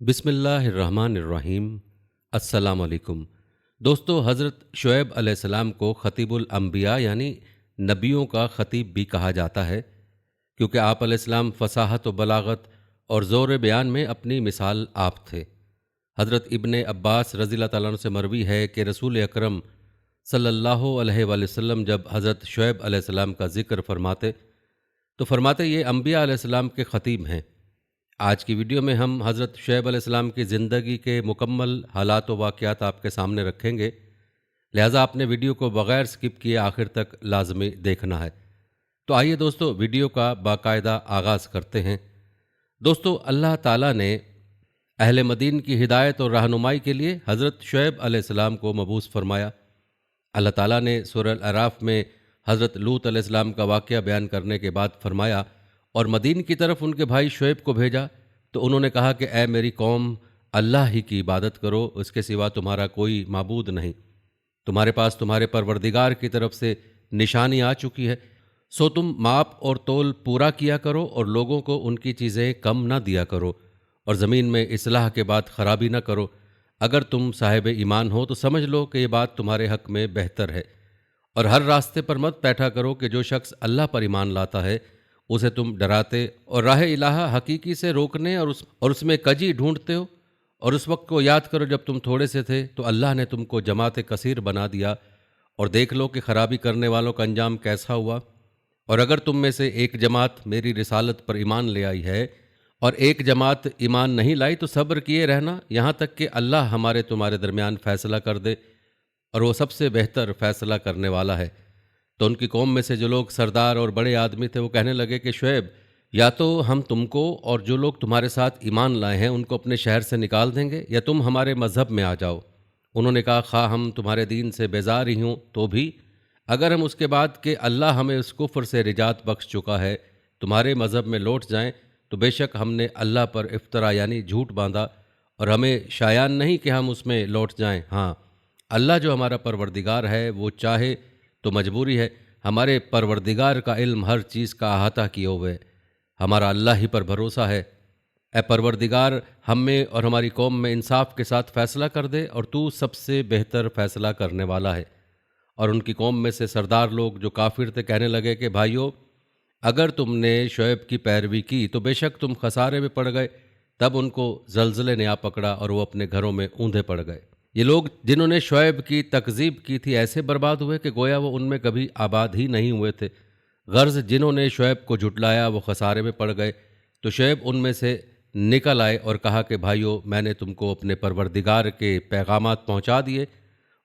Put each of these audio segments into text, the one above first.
بسم اللہ الرحمن الرحیم۔ السلام علیکم دوستو، حضرت شعیب علیہ السلام کو خطیب الانبیاء یعنی نبیوں کا خطیب بھی کہا جاتا ہے، کیونکہ آپ علیہ السلام فصاحت و بلاغت اور زور بیان میں اپنی مثال آپ تھے۔ حضرت ابن عباس رضی اللہ تعالیٰ عنہ سے مروی ہے کہ رسول اکرم صلی اللہ علیہ وآلہ وسلم جب حضرت شعیب علیہ السلام کا ذکر فرماتے تو فرماتے یہ انبیاء علیہ السلام کے خطیب ہیں۔ آج کی ویڈیو میں ہم حضرت شعیب علیہ السلام کی زندگی کے مکمل حالات و واقعات آپ کے سامنے رکھیں گے، لہٰذا آپ نے ویڈیو کو بغیر سکپ کیے آخر تک لازمی دیکھنا ہے۔ تو آئیے دوستو ویڈیو کا باقاعدہ آغاز کرتے ہیں۔ دوستو، اللہ تعالیٰ نے اہل مدین کی ہدایت اور رہنمائی کے لیے حضرت شعیب علیہ السلام کو مبعوث فرمایا۔ اللہ تعالیٰ نے سورہ الاعراف میں حضرت لوط علیہ السلام کا واقعہ بیان کرنے کے بعد فرمایا، اور مدین کی طرف ان کے بھائی شعیب کو بھیجا تو انہوں نے کہا کہ اے میری قوم، اللہ ہی کی عبادت کرو، اس کے سوا تمہارا کوئی معبود نہیں۔ تمہارے پاس تمہارے پروردگار کی طرف سے نشانی آ چکی ہے، سو تم ماپ اور تول پورا کیا کرو اور لوگوں کو ان کی چیزیں کم نہ دیا کرو، اور زمین میں اصلاح کے بعد خرابی نہ کرو۔ اگر تم صاحب ایمان ہو تو سمجھ لو کہ یہ بات تمہارے حق میں بہتر ہے، اور ہر راستے پر مت بیٹھا کرو کہ جو شخص اللہ پر ایمان لاتا ہے اسے تم ڈراتے اور راہ الہ حقیقی سے روکنے اور اس میں کجی ڈھونڈتے ہو۔ اور اس وقت کو یاد کرو جب تم تھوڑے سے تھے تو اللہ نے تم کو جماعت کثیر بنا دیا، اور دیکھ لو کہ خرابی کرنے والوں کا انجام کیسا ہوا۔ اور اگر تم میں سے ایک جماعت میری رسالت پر ایمان لے آئی ہے اور ایک جماعت ایمان نہیں لائی تو صبر کیے رہنا، یہاں تک کہ اللہ ہمارے تمہارے درمیان فیصلہ کر دے، اور وہ سب سے بہتر فیصلہ کرنے والا ہے۔ تو ان کی قوم میں سے جو لوگ سردار اور بڑے آدمی تھے وہ کہنے لگے کہ شعیب، یا تو ہم تم کو اور جو لوگ تمہارے ساتھ ایمان لائے ہیں ان کو اپنے شہر سے نکال دیں گے، یا تم ہمارے مذہب میں آ جاؤ۔ انہوں نے کہا خواہ ہم تمہارے دین سے بیزار ہی ہوں تو بھی، اگر ہم اس کے بعد کہ اللہ ہمیں اس کفر سے نجات بخش چکا ہے تمہارے مذہب میں لوٹ جائیں تو بے شک ہم نے اللہ پر افطرا یعنی جھوٹ باندھا، اور ہمیں شایان نہیں کہ ہم اس میں لوٹ جائیں۔ ہاں، اللہ جو ہمارا پروردگار ہے وہ چاہے تو مجبوری ہے، ہمارے پروردگار کا علم ہر چیز کا احاطہ کیے ہوئے، ہمارا اللہ ہی پر بھروسہ ہے۔ اے پروردگار، ہم میں اور ہماری قوم میں انصاف کے ساتھ فیصلہ کر دے، اور تو سب سے بہتر فیصلہ کرنے والا ہے۔ اور ان کی قوم میں سے سردار لوگ جو کافر تھے کہنے لگے کہ بھائیو، اگر تم نے شعیب کی پیروی کی تو بے شک تم خسارے میں پڑ گئے۔ تب ان کو زلزلے نے آ پکڑا اور وہ اپنے گھروں میں اوندھے پڑ گئے۔ یہ لوگ جنہوں نے شعیب کی تکذیب کی تھی ایسے برباد ہوئے کہ گویا وہ ان میں کبھی آباد ہی نہیں ہوئے تھے۔ غرض جنہوں نے شعیب کو جھٹلایا وہ خسارے میں پڑ گئے۔ تو شعیب ان میں سے نکل آئے اور کہا کہ بھائیو، میں نے تم کو اپنے پروردگار کے پیغامات پہنچا دیے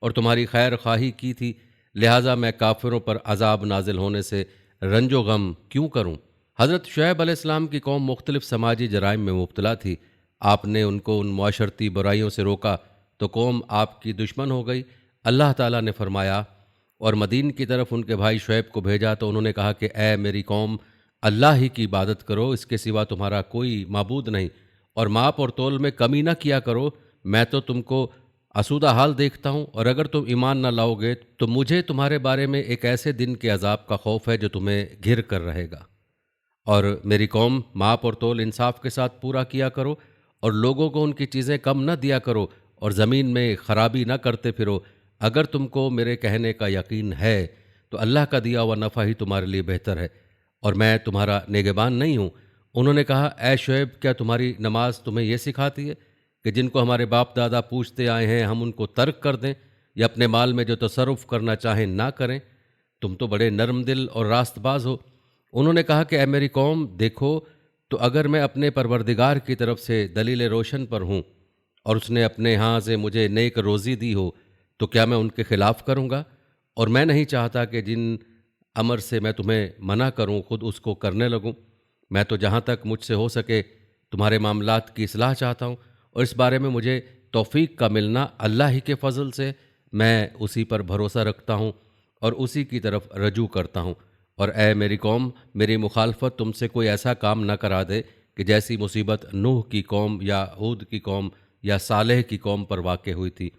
اور تمہاری خیر خواہی کی تھی، لہٰذا میں کافروں پر عذاب نازل ہونے سے رنج و غم کیوں کروں۔ حضرت شعیب علیہ السلام کی قوم مختلف سماجی جرائم میں مبتلا تھی۔ آپ نے ان کو ان معاشرتی برائیوں سے روکا تو قوم آپ کی دشمن ہو گئی۔ اللہ تعالیٰ نے فرمایا، اور مدین کی طرف ان کے بھائی شعیب کو بھیجا تو انہوں نے کہا کہ اے میری قوم، اللہ ہی کی عبادت کرو، اس کے سوا تمہارا کوئی معبود نہیں، اور ماپ اور تول میں کمی نہ کیا کرو، میں تو تم کو آسودہ حال دیکھتا ہوں، اور اگر تم ایمان نہ لاؤ گے تو مجھے تمہارے بارے میں ایک ایسے دن کے عذاب کا خوف ہے جو تمہیں گھر کر رہے گا۔ اور میری قوم، ماپ اور تول انصاف کے ساتھ پورا کیا کرو، اور لوگوں کو ان کی چیزیں کم نہ دیا کرو، اور زمین میں خرابی نہ کرتے پھرو۔ اگر تم کو میرے کہنے کا یقین ہے تو اللہ کا دیا ہوا نفع ہی تمہارے لیے بہتر ہے، اور میں تمہارا نگہبان نہیں ہوں۔ انہوں نے کہا اے شعیب، کیا تمہاری نماز تمہیں یہ سکھاتی ہے کہ جن کو ہمارے باپ دادا پوچھتے آئے ہیں ہم ان کو ترک کر دیں، یا اپنے مال میں جو تصرف کرنا چاہیں نہ کریں؟ تم تو بڑے نرم دل اور راست باز ہو۔ انہوں نے کہا کہ اے میری قوم، دیکھو تو اگر میں اپنے پروردگار کی طرف سے دلیل روشن پر ہوں اور اس نے اپنے ہاں سے مجھے نیک روزی دی ہو تو کیا میں ان کے خلاف کروں گا؟ اور میں نہیں چاہتا کہ جن امر سے میں تمہیں منع کروں خود اس کو کرنے لگوں۔ میں تو جہاں تک مجھ سے ہو سکے تمہارے معاملات کی اصلاح چاہتا ہوں، اور اس بارے میں مجھے توفیق کا ملنا اللہ ہی کے فضل سے، میں اسی پر بھروسہ رکھتا ہوں اور اسی کی طرف رجوع کرتا ہوں۔ اور اے میری قوم، میری مخالفت تم سے کوئی ایسا کام نہ کرا دے کہ جیسی مصیبت نوح کی قوم یا ہود کی قوم یا صالح کی قوم پر واقع ہوئی تھی،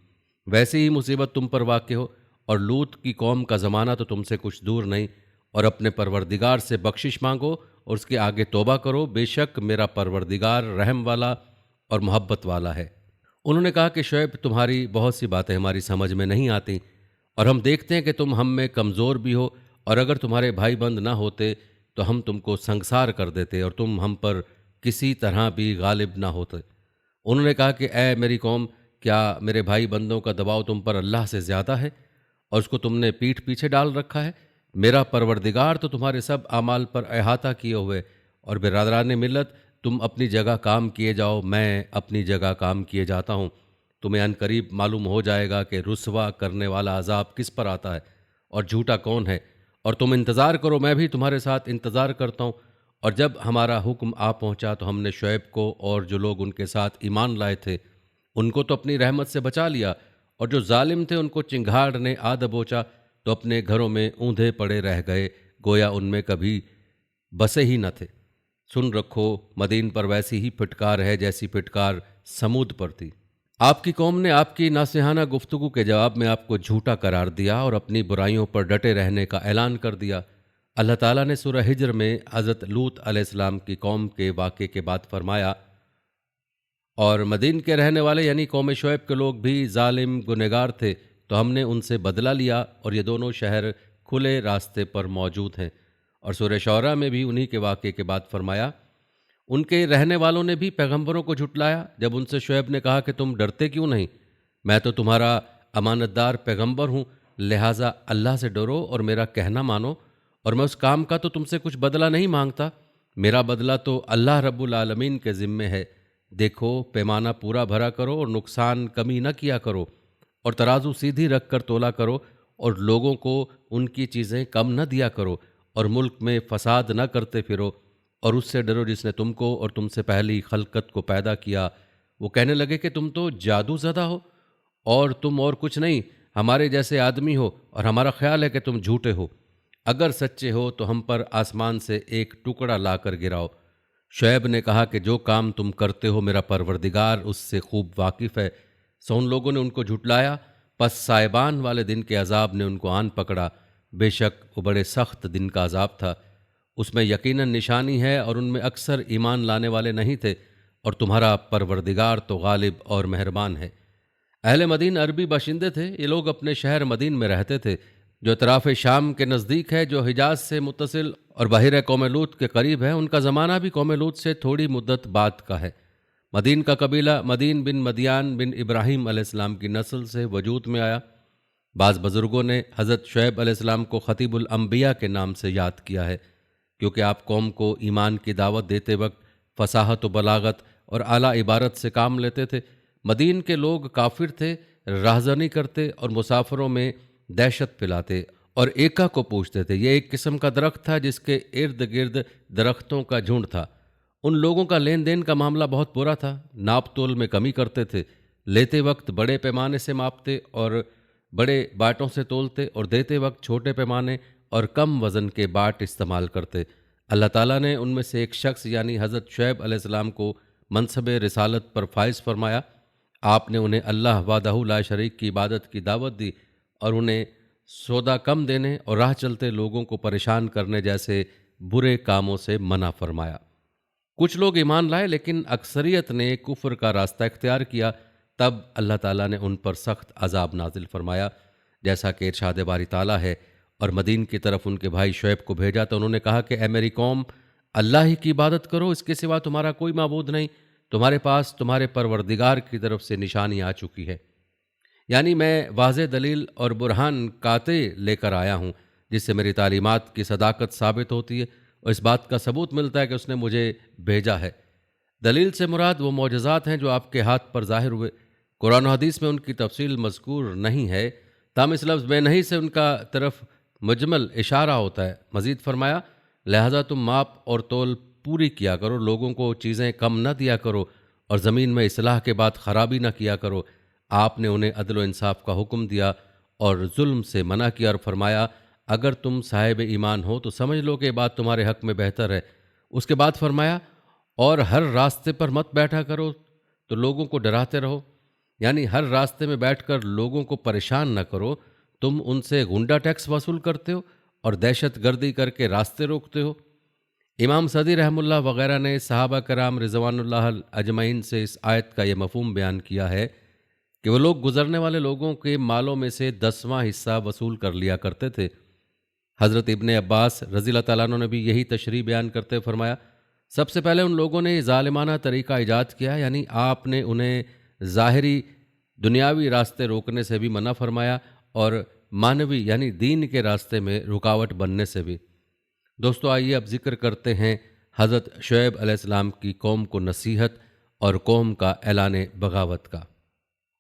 ویسی ہی مصیبت تم پر واقع ہو۔ اور لوط کی قوم کا زمانہ تو تم سے کچھ دور نہیں، اور اپنے پروردگار سے بخشش مانگو اور اس کے آگے توبہ کرو، بے شک میرا پروردگار رحم والا اور محبت والا ہے۔ انہوں نے کہا کہ شعیب تمہاری بہت سی باتیں ہماری سمجھ میں نہیں آتی، اور ہم دیکھتے ہیں کہ تم ہم میں کمزور بھی ہو، اور اگر تمہارے بھائی بند نہ ہوتے تو ہم تم کو سنگسار کر دیتے اور تم ہم پر کسی طرح بھی غالب نہ ہوتے۔ انہوں نے کہا کہ اے میری قوم، کیا میرے بھائی بندوں کا دباؤ تم پر اللہ سے زیادہ ہے اور اس کو تم نے پیٹھ پیچھے ڈال رکھا ہے؟ میرا پروردگار تو تمہارے سب اعمال پر احاطہ کیے ہوئے، اور برادران ملت تم اپنی جگہ کام کیے جاؤ، میں اپنی جگہ کام کیے جاتا ہوں۔ تمہیں عن قریب معلوم ہو جائے گا کہ رسوا کرنے والا عذاب کس پر آتا ہے اور جھوٹا کون ہے، اور تم انتظار کرو، میں بھی تمہارے ساتھ انتظار کرتا ہوں۔ اور جب ہمارا حکم آ پہنچا تو ہم نے شعیب کو اور جو لوگ ان کے ساتھ ایمان لائے تھے ان کو تو اپنی رحمت سے بچا لیا، اور جو ظالم تھے ان کو چنگھاڑ نے آ دبوچا تو اپنے گھروں میں اوندھے پڑے رہ گئے، گویا ان میں کبھی بسے ہی نہ تھے۔ سن رکھو، مدین پر ویسی ہی پھٹکار ہے جیسی پھٹکار سمود پر تھی۔ آپ کی قوم نے آپ کی ناصحانہ گفتگو کے جواب میں آپ کو جھوٹا قرار دیا اور اپنی برائیوں پر ڈٹے رہنے کا اعلان کر دیا۔ اللہ تعالیٰ نے سورہ ہجر میں حضرت لوط علیہ السلام کی قوم کے واقعے کے بعد فرمایا، اور مدین کے رہنے والے یعنی قوم شعیب کے لوگ بھی ظالم گنہگار تھے، تو ہم نے ان سے بدلہ لیا، اور یہ دونوں شہر کھلے راستے پر موجود ہیں۔ اور سورہ شعراء میں بھی انہی کے واقعے کے بعد فرمایا، ان کے رہنے والوں نے بھی پیغمبروں کو جھٹلایا جب ان سے شعیب نے کہا کہ تم ڈرتے کیوں نہیں، میں تو تمہارا امانت دار پیغمبر ہوں، لہٰذا اللہ سے ڈرو اور میرا کہنا مانو، اور میں اس کام کا تو تم سے کچھ بدلہ نہیں مانگتا، میرا بدلہ تو اللہ رب العالمین کے ذمے ہے۔ دیکھو، پیمانہ پورا بھرا کرو اور نقصان کمی نہ کیا کرو، اور ترازو سیدھی رکھ کر تولا کرو، اور لوگوں کو ان کی چیزیں کم نہ دیا کرو، اور ملک میں فساد نہ کرتے پھرو، اور اس سے ڈرو جس نے تم کو اور تم سے پہلی خلقت کو پیدا کیا۔ وہ کہنے لگے کہ تم تو جادو زدہ ہو، اور تم اور کچھ نہیں، ہمارے جیسے آدمی ہو، اور ہمارا خیال ہے کہ تم جھوٹے ہو۔ اگر سچے ہو تو ہم پر آسمان سے ایک ٹکڑا لا کر گراؤ۔ شعیب نے کہا کہ جو کام تم کرتے ہو میرا پروردگار اس سے خوب واقف ہے۔ سو ان لوگوں نے ان کو جھٹلایا، پس سائبان والے دن کے عذاب نے ان کو آن پکڑا۔ بے شک وہ بڑے سخت دن کا عذاب تھا، اس میں یقیناً نشانی ہے، اور ان میں اکثر ایمان لانے والے نہیں تھے، اور تمہارا پروردگار تو غالب اور مہربان ہے۔ اہل مدین عربی باشندے تھے، یہ لوگ اپنے شہر مدین میں رہتے تھے جو اطراف شام کے نزدیک ہے، جو حجاز سے متصل اور بحیرہ قوم لوط کے قریب ہے۔ ان کا زمانہ بھی قوم لوط سے تھوڑی مدت بعد کا ہے۔ مدین کا قبیلہ مدین بن مدیان بن ابراہیم علیہ السلام کی نسل سے وجود میں آیا۔ بعض بزرگوں نے حضرت شعیب علیہ السلام کو خطیب الانبیاء کے نام سے یاد کیا ہے، کیونکہ آپ قوم کو ایمان کی دعوت دیتے وقت فصاحت و بلاغت اور اعلیٰ عبارت سے کام لیتے تھے۔ مدین کے لوگ کافر تھے، راہزنی کرتے اور مسافروں میں دہشت پھیلاتے اور ایکا کو پوچھتے تھے۔ یہ ایک قسم کا درخت تھا جس کے ارد گرد درختوں کا جھنڈ تھا۔ ان لوگوں کا لین دین کا معاملہ بہت برا تھا، ناپ تول میں کمی کرتے تھے، لیتے وقت بڑے پیمانے سے ماپتے اور بڑے باٹوں سے تولتے، اور دیتے وقت چھوٹے پیمانے اور کم وزن کے باٹ استعمال کرتے۔ اللہ تعالیٰ نے ان میں سے ایک شخص یعنی حضرت شعیب علیہ السلام کو منصب رسالت پر فائز فرمایا۔ آپ نے انہیں اللہ وحدہ لا شریک کی عبادت کی دعوت دی، اور انہیں سودا کم دینے اور راہ چلتے لوگوں کو پریشان کرنے جیسے برے کاموں سے منع فرمایا۔ کچھ لوگ ایمان لائے لیکن اکثریت نے کفر کا راستہ اختیار کیا، تب اللہ تعالیٰ نے ان پر سخت عذاب نازل فرمایا، جیسا کہ ارشاد باری تعالیٰ ہے۔ اور مدین کی طرف ان کے بھائی شعیب کو بھیجا تو انہوں نے کہا کہ اے میری قوم، اللہ ہی کی عبادت کرو، اس کے سوا تمہارا کوئی معبود نہیں، تمہارے پاس تمہارے پروردگار کی طرف سے نشانی آ چکی ہے، یعنی میں واضح دلیل اور برہان قاطع لے کر آیا ہوں جس سے میری تعلیمات کی صداقت ثابت ہوتی ہے، اور اس بات کا ثبوت ملتا ہے کہ اس نے مجھے بھیجا ہے۔ دلیل سے مراد وہ معجزات ہیں جو آپ کے ہاتھ پر ظاہر ہوئے۔ قرآن و حدیث میں ان کی تفصیل مذکور نہیں ہے، تاہم اس لفظ بے نہیں سے ان کا طرف مجمل اشارہ ہوتا ہے۔ مزید فرمایا، لہذا تم ماپ اور تول پوری کیا کرو، لوگوں کو چیزیں کم نہ دیا کرو، اور زمین میں اصلاح کے بعد خرابی نہ کیا کرو۔ آپ نے انہیں عدل و انصاف کا حکم دیا اور ظلم سے منع کیا، اور فرمایا اگر تم صاحب ایمان ہو تو سمجھ لو کہ یہ بات تمہارے حق میں بہتر ہے۔ اس کے بعد فرمایا، اور ہر راستے پر مت بیٹھا کرو تو لوگوں کو ڈراتے رہو، یعنی ہر راستے میں بیٹھ کر لوگوں کو پریشان نہ کرو، تم ان سے غنڈہ ٹیکس وصول کرتے ہو اور دہشت گردی کر کے راستے روکتے ہو۔ امام صدی رحمہ اللہ وغیرہ نے صحابہ کرام رضوان اللہ اجمعین سے اس آیت کا یہ مفہوم بیان کیا ہے کہ وہ لوگ گزرنے والے لوگوں کے مالوں میں سے 10واں حصہ وصول کر لیا کرتے تھے۔ حضرت ابن عباس رضی اللہ تعالیٰ عنہ نے بھی یہی تشریح بیان کرتے فرمایا، سب سے پہلے ان لوگوں نے ظالمانہ طریقہ ایجاد کیا، یعنی آپ نے انہیں ظاہری دنیاوی راستے روکنے سے بھی منع فرمایا اور معنوی یعنی دین کے راستے میں رکاوٹ بننے سے بھی۔ دوستو آئیے اب ذکر کرتے ہیں حضرت شعیب علیہ السلام کی قوم کو نصیحت اور قوم کا اعلان بغاوت کا۔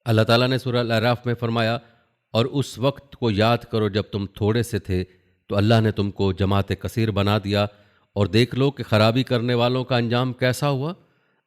اللہ تعالیٰ نے سورہ الاعراف میں فرمایا، اور اس وقت کو یاد کرو جب تم تھوڑے سے تھے تو اللہ نے تم کو جماعت کثیر بنا دیا، اور دیکھ لو کہ خرابی کرنے والوں کا انجام کیسا ہوا۔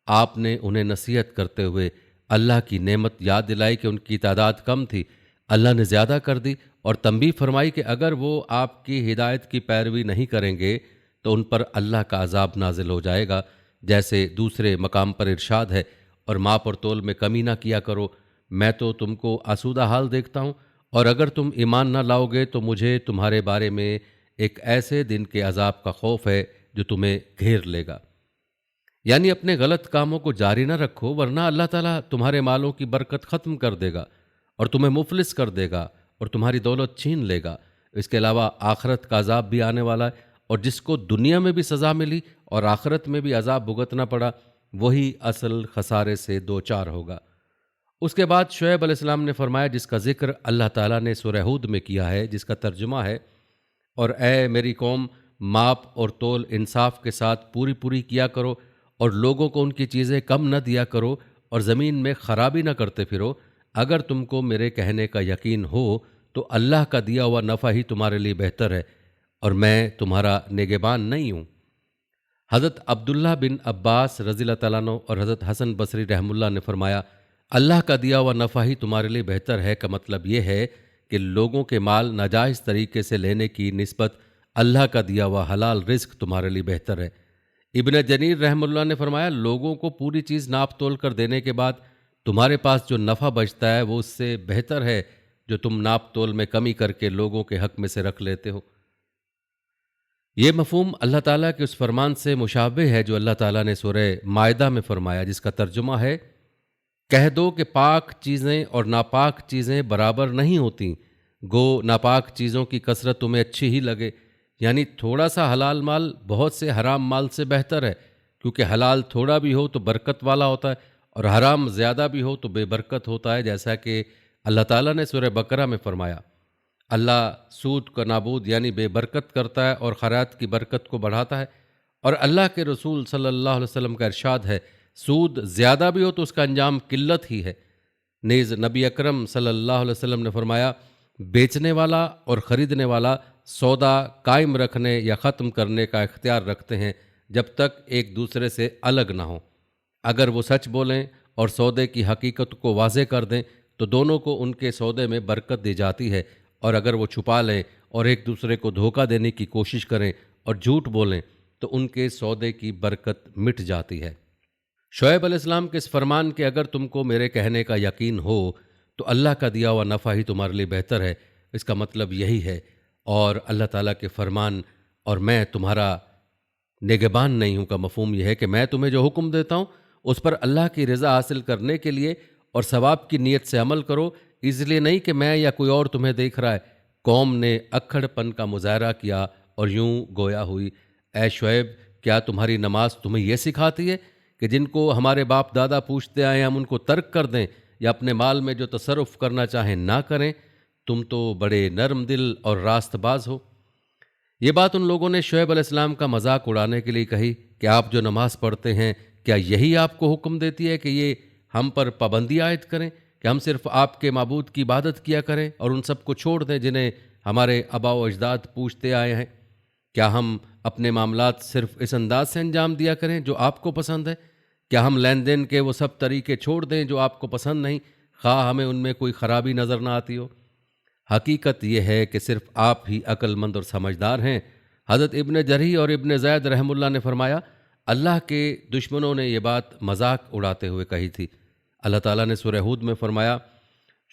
آپ نے انہیں نصیحت کرتے ہوئے اللہ کی نعمت یاد دلائی کہ ان کی تعداد کم تھی، اللہ نے زیادہ کر دی، اور تنبیہ فرمائی کہ اگر وہ آپ کی ہدایت کی پیروی نہیں کریں گے تو ان پر اللہ کا عذاب نازل ہو جائے گا، جیسے دوسرے مقام پر ارشاد ہے، اور ماپ اور تول میں کمی نہ کیا کرو، میں تو تم کو آسودہ حال دیکھتا ہوں، اور اگر تم ایمان نہ لاؤ گے تو مجھے تمہارے بارے میں ایک ایسے دن کے عذاب کا خوف ہے جو تمہیں گھیر لے گا۔ یعنی اپنے غلط کاموں کو جاری نہ رکھو، ورنہ اللہ تعالیٰ تمہارے مالوں کی برکت ختم کر دے گا اور تمہیں مفلس کر دے گا اور تمہاری دولت چھین لے گا۔ اس کے علاوہ آخرت کا عذاب بھی آنے والا ہے، اور جس کو دنیا میں بھی سزا ملی اور آخرت میں بھی عذاب بھگتنا پڑا، وہی اصل خسارے سے دوچار ہوگا۔ اس کے بعد شعیب علیہ السلام نے فرمایا، جس کا ذکر اللہ تعالیٰ نے سورہ ہود میں کیا ہے، جس کا ترجمہ ہے، اور اے میری قوم، ماپ اور تول انصاف کے ساتھ پوری کیا کرو، اور لوگوں کو ان کی چیزیں کم نہ دیا کرو، اور زمین میں خرابی نہ کرتے پھرو۔ اگر تم کو میرے کہنے کا یقین ہو تو اللہ کا دیا ہوا نفع ہی تمہارے لیے بہتر ہے، اور میں تمہارا نگہبان نہیں ہوں۔ حضرت عبداللہ بن عباس رضی اللہ تعالیٰ عنہ اور حضرت حسن بصری رحمہ اللہ نے فرمایا، اللہ کا دیا ہوا نفع ہی تمہارے لیے بہتر ہے کا مطلب یہ ہے کہ لوگوں کے مال ناجائز طریقے سے لینے کی نسبت اللہ کا دیا ہوا حلال رزق تمہارے لیے بہتر ہے۔ ابن جنیر رحمہ اللہ نے فرمایا، لوگوں کو پوری چیز ناپ تول کر دینے کے بعد تمہارے پاس جو نفع بچتا ہے وہ اس سے بہتر ہے جو تم ناپ تول میں کمی کر کے لوگوں کے حق میں سے رکھ لیتے ہو۔ یہ مفہوم اللہ تعالیٰ کے اس فرمان سے مشابہ ہے جو اللہ تعالیٰ نے سورہ مائدہ میں فرمایا، جس کا ترجمہ ہے، کہہ دو کہ پاک چیزیں اور ناپاک چیزیں برابر نہیں ہوتیں، گو ناپاک چیزوں کی کثرت تمہیں اچھی ہی لگے، یعنی تھوڑا سا حلال مال بہت سے حرام مال سے بہتر ہے، کیونکہ حلال تھوڑا بھی ہو تو برکت والا ہوتا ہے، اور حرام زیادہ بھی ہو تو بے برکت ہوتا ہے، جیسا کہ اللہ تعالیٰ نے سورہ بقرہ میں فرمایا۔ اللہ سود کا نابود یعنی بے برکت کرتا ہے اور خیرات کی برکت کو بڑھاتا ہے، اور اللہ کے رسول صلی اللہ علیہ وسلم کا ارشاد ہے، سود زیادہ بھی ہو تو اس کا انجام قلت ہی ہے۔ نیز نبی اکرم صلی اللہ علیہ وسلم نے فرمایا، بیچنے والا اور خریدنے والا سودا قائم رکھنے یا ختم کرنے کا اختیار رکھتے ہیں جب تک ایک دوسرے سے الگ نہ ہوں۔ اگر وہ سچ بولیں اور سودے کی حقیقت کو واضح کر دیں تو دونوں کو ان کے سودے میں برکت دی جاتی ہے، اور اگر وہ چھپا لیں اور ایک دوسرے کو دھوکہ دینے کی کوشش کریں اور جھوٹ بولیں تو ان کے سودے کی برکت مٹ جاتی ہے۔ شعیب علیہ السلام کے اس فرمان کہ اگر تم کو میرے کہنے کا یقین ہو تو اللہ کا دیا ہوا نفع ہی تمہارے لیے بہتر ہے، اس کا مطلب یہی ہے، اور اللہ تعالیٰ کے فرمان اور میں تمہارا نگہبان نہیں ہوں کا مفہوم یہ ہے کہ میں تمہیں جو حکم دیتا ہوں اس پر اللہ کی رضا حاصل کرنے کے لیے اور ثواب کی نیت سے عمل کرو، اس لیے نہیں کہ میں یا کوئی اور تمہیں دیکھ رہا ہے۔ قوم نے اکھڑ پن کا مظاہرہ کیا اور یوں گویا ہوئی، اے شعیب، کیا تمہاری نماز تمہیں یہ سکھاتی ہے کہ جن کو ہمارے باپ دادا پوچھتے آئے ہم ان کو ترک کر دیں یا اپنے مال میں جو تصرف کرنا چاہیں نہ کریں؟ تم تو بڑے نرم دل اور راست باز ہو۔ یہ بات ان لوگوں نے شعیب علیہ السلام کا مذاق اڑانے کے لیے کہی کہ آپ جو نماز پڑھتے ہیں کیا یہی آپ کو حکم دیتی ہے کہ یہ ہم پر پابندی عائد کریں کہ ہم صرف آپ کے معبود کی عبادت کیا کریں اور ان سب کو چھوڑ دیں جنہیں ہمارے آباء و اجداد پوچھتے آئے ہیں؟ کیا ہم اپنے معاملات صرف اس انداز سے انجام دیا کریں جو آپ کو پسند ہے؟ کیا ہم لین دین کے وہ سب طریقے چھوڑ دیں جو آپ کو پسند نہیں، خواہ ہمیں ان میں کوئی خرابی نظر نہ آتی ہو؟ حقیقت یہ ہے کہ صرف آپ ہی عقل مند اور سمجھدار ہیں۔ حضرت ابن جریر اور ابن زید رحمہ اللہ نے فرمایا، اللہ کے دشمنوں نے یہ بات مذاق اڑاتے ہوئے کہی تھی۔ اللہ تعالیٰ نے سورہ ہود میں فرمایا،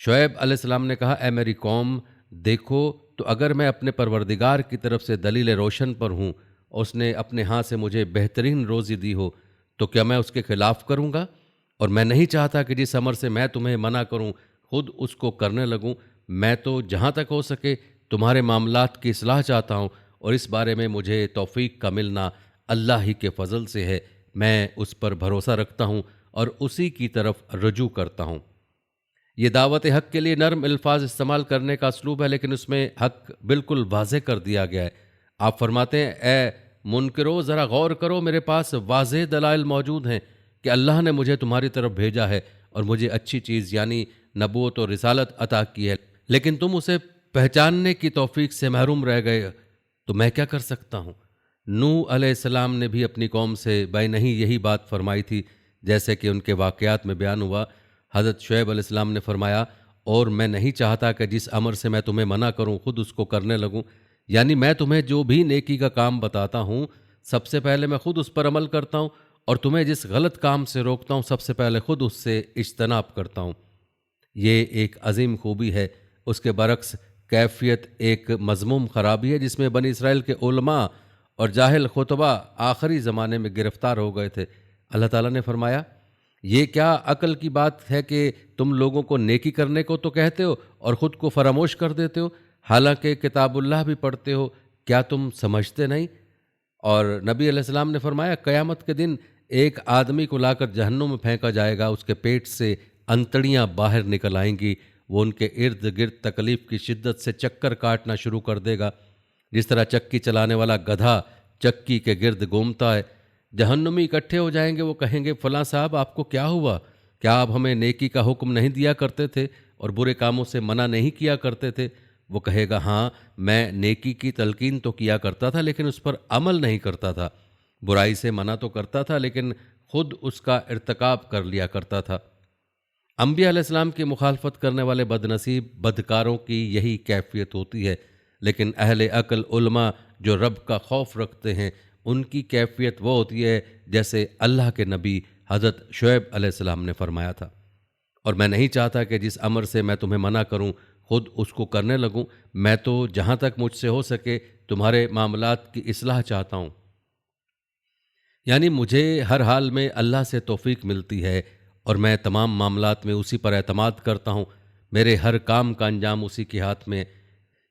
شعیب علیہ السلام نے کہا، اے میری قوم، دیکھو تو اگر میں اپنے پروردگار کی طرف سے دلیل روشن پر ہوں اور اس نے اپنے ہاں سے مجھے بہترین روزی دی ہو تو کیا میں اس کے خلاف کروں گا؟ اور میں نہیں چاہتا کہ جس امر سے میں تمہیں منع کروں خود اس کو کرنے لگوں۔ میں تو جہاں تک ہو سکے تمہارے معاملات کی اصلاح چاہتا ہوں، اور اس بارے میں مجھے توفیق کا ملنا اللہ ہی کے فضل سے ہے۔ میں اس پر بھروسہ رکھتا ہوں اور اسی کی طرف رجوع کرتا ہوں۔ یہ دعوت حق کے لیے نرم الفاظ استعمال کرنے کا اسلوب ہے، لیکن اس میں حق بالکل واضح کر دیا گیا ہے۔ آپ فرماتے ہیں اے منکرو ذرا غور کرو، میرے پاس واضح دلائل موجود ہیں کہ اللہ نے مجھے تمہاری طرف بھیجا ہے اور مجھے اچھی چیز یعنی نبوت اور رسالت عطا کی ہے، لیکن تم اسے پہچاننے کی توفیق سے محروم رہ گئے، تو میں کیا کر سکتا ہوں؟ نوح علیہ السلام نے بھی اپنی قوم سے نہیں یہی بات فرمائی تھی، جیسے کہ ان کے واقعات میں بیان ہوا۔ حضرت شعیب علیہ السلام نے فرمایا اور میں نہیں چاہتا کہ جس امر سے میں تمہیں منع کروں خود اس کو کرنے لگوں، یعنی میں تمہیں جو بھی نیکی کا کام بتاتا ہوں سب سے پہلے میں خود اس پر عمل کرتا ہوں، اور تمہیں جس غلط کام سے روکتا ہوں سب سے پہلے خود اس سے اجتناب کرتا ہوں۔ یہ ایک عظیم خوبی ہے۔ اس کے برعکس کیفیت ایک مذموم خرابی ہے جس میں بنی اسرائیل کے علماء اور جاہل خطبہ آخری زمانے میں گرفتار ہو گئے تھے۔ اللہ تعالیٰ نے فرمایا یہ کیا عقل کی بات ہے کہ تم لوگوں کو نیکی کرنے کو تو کہتے ہو اور خود کو فراموش کر دیتے ہو، حالانکہ کتاب اللہ بھی پڑھتے ہو، کیا تم سمجھتے نہیں؟ اور نبی علیہ السلام نے فرمایا قیامت کے دن ایک آدمی کو لا کر جہنم میں پھینکا جائے گا، اس کے پیٹ سے انتڑیاں باہر نکل آئیں گی، وہ ان کے ارد گرد تکلیف کی شدت سے چکر کاٹنا شروع کر دے گا، جس طرح چکی چلانے والا گدھا چکی کے گرد گھومتا ہے۔ جہنمی اکٹھے ہو جائیں گے، وہ کہیں گے فلاں صاحب آپ کو کیا ہوا؟ کیا آپ ہمیں نیکی کا حکم نہیں دیا کرتے تھے اور برے کاموں سے منع نہیں کیا کرتے تھے؟ وہ کہے گا ہاں میں نیکی کی تلقین تو کیا کرتا تھا لیکن اس پر عمل نہیں کرتا تھا، برائی سے منع تو کرتا تھا لیکن خود اس کا ارتکاب کر لیا کرتا تھا۔ انبیاء علیہ السلام کی مخالفت کرنے والے بد نصیب بدکاروں کی یہی کیفیت ہوتی ہے، لیکن اہل عقل علماء جو رب کا خوف رکھتے ہیں ان کی کیفیت وہ ہوتی ہے جیسے اللہ کے نبی حضرت شعیب علیہ السلام نے فرمایا تھا، اور میں نہیں چاہتا کہ جس امر سے میں تمہیں منع کروں خود اس کو کرنے لگوں، میں تو جہاں تک مجھ سے ہو سکے تمہارے معاملات کی اصلاح چاہتا ہوں، یعنی مجھے ہر حال میں اللہ سے توفیق ملتی ہے اور میں تمام معاملات میں اسی پر اعتماد کرتا ہوں، میرے ہر کام کا انجام اسی کے ہاتھ میں۔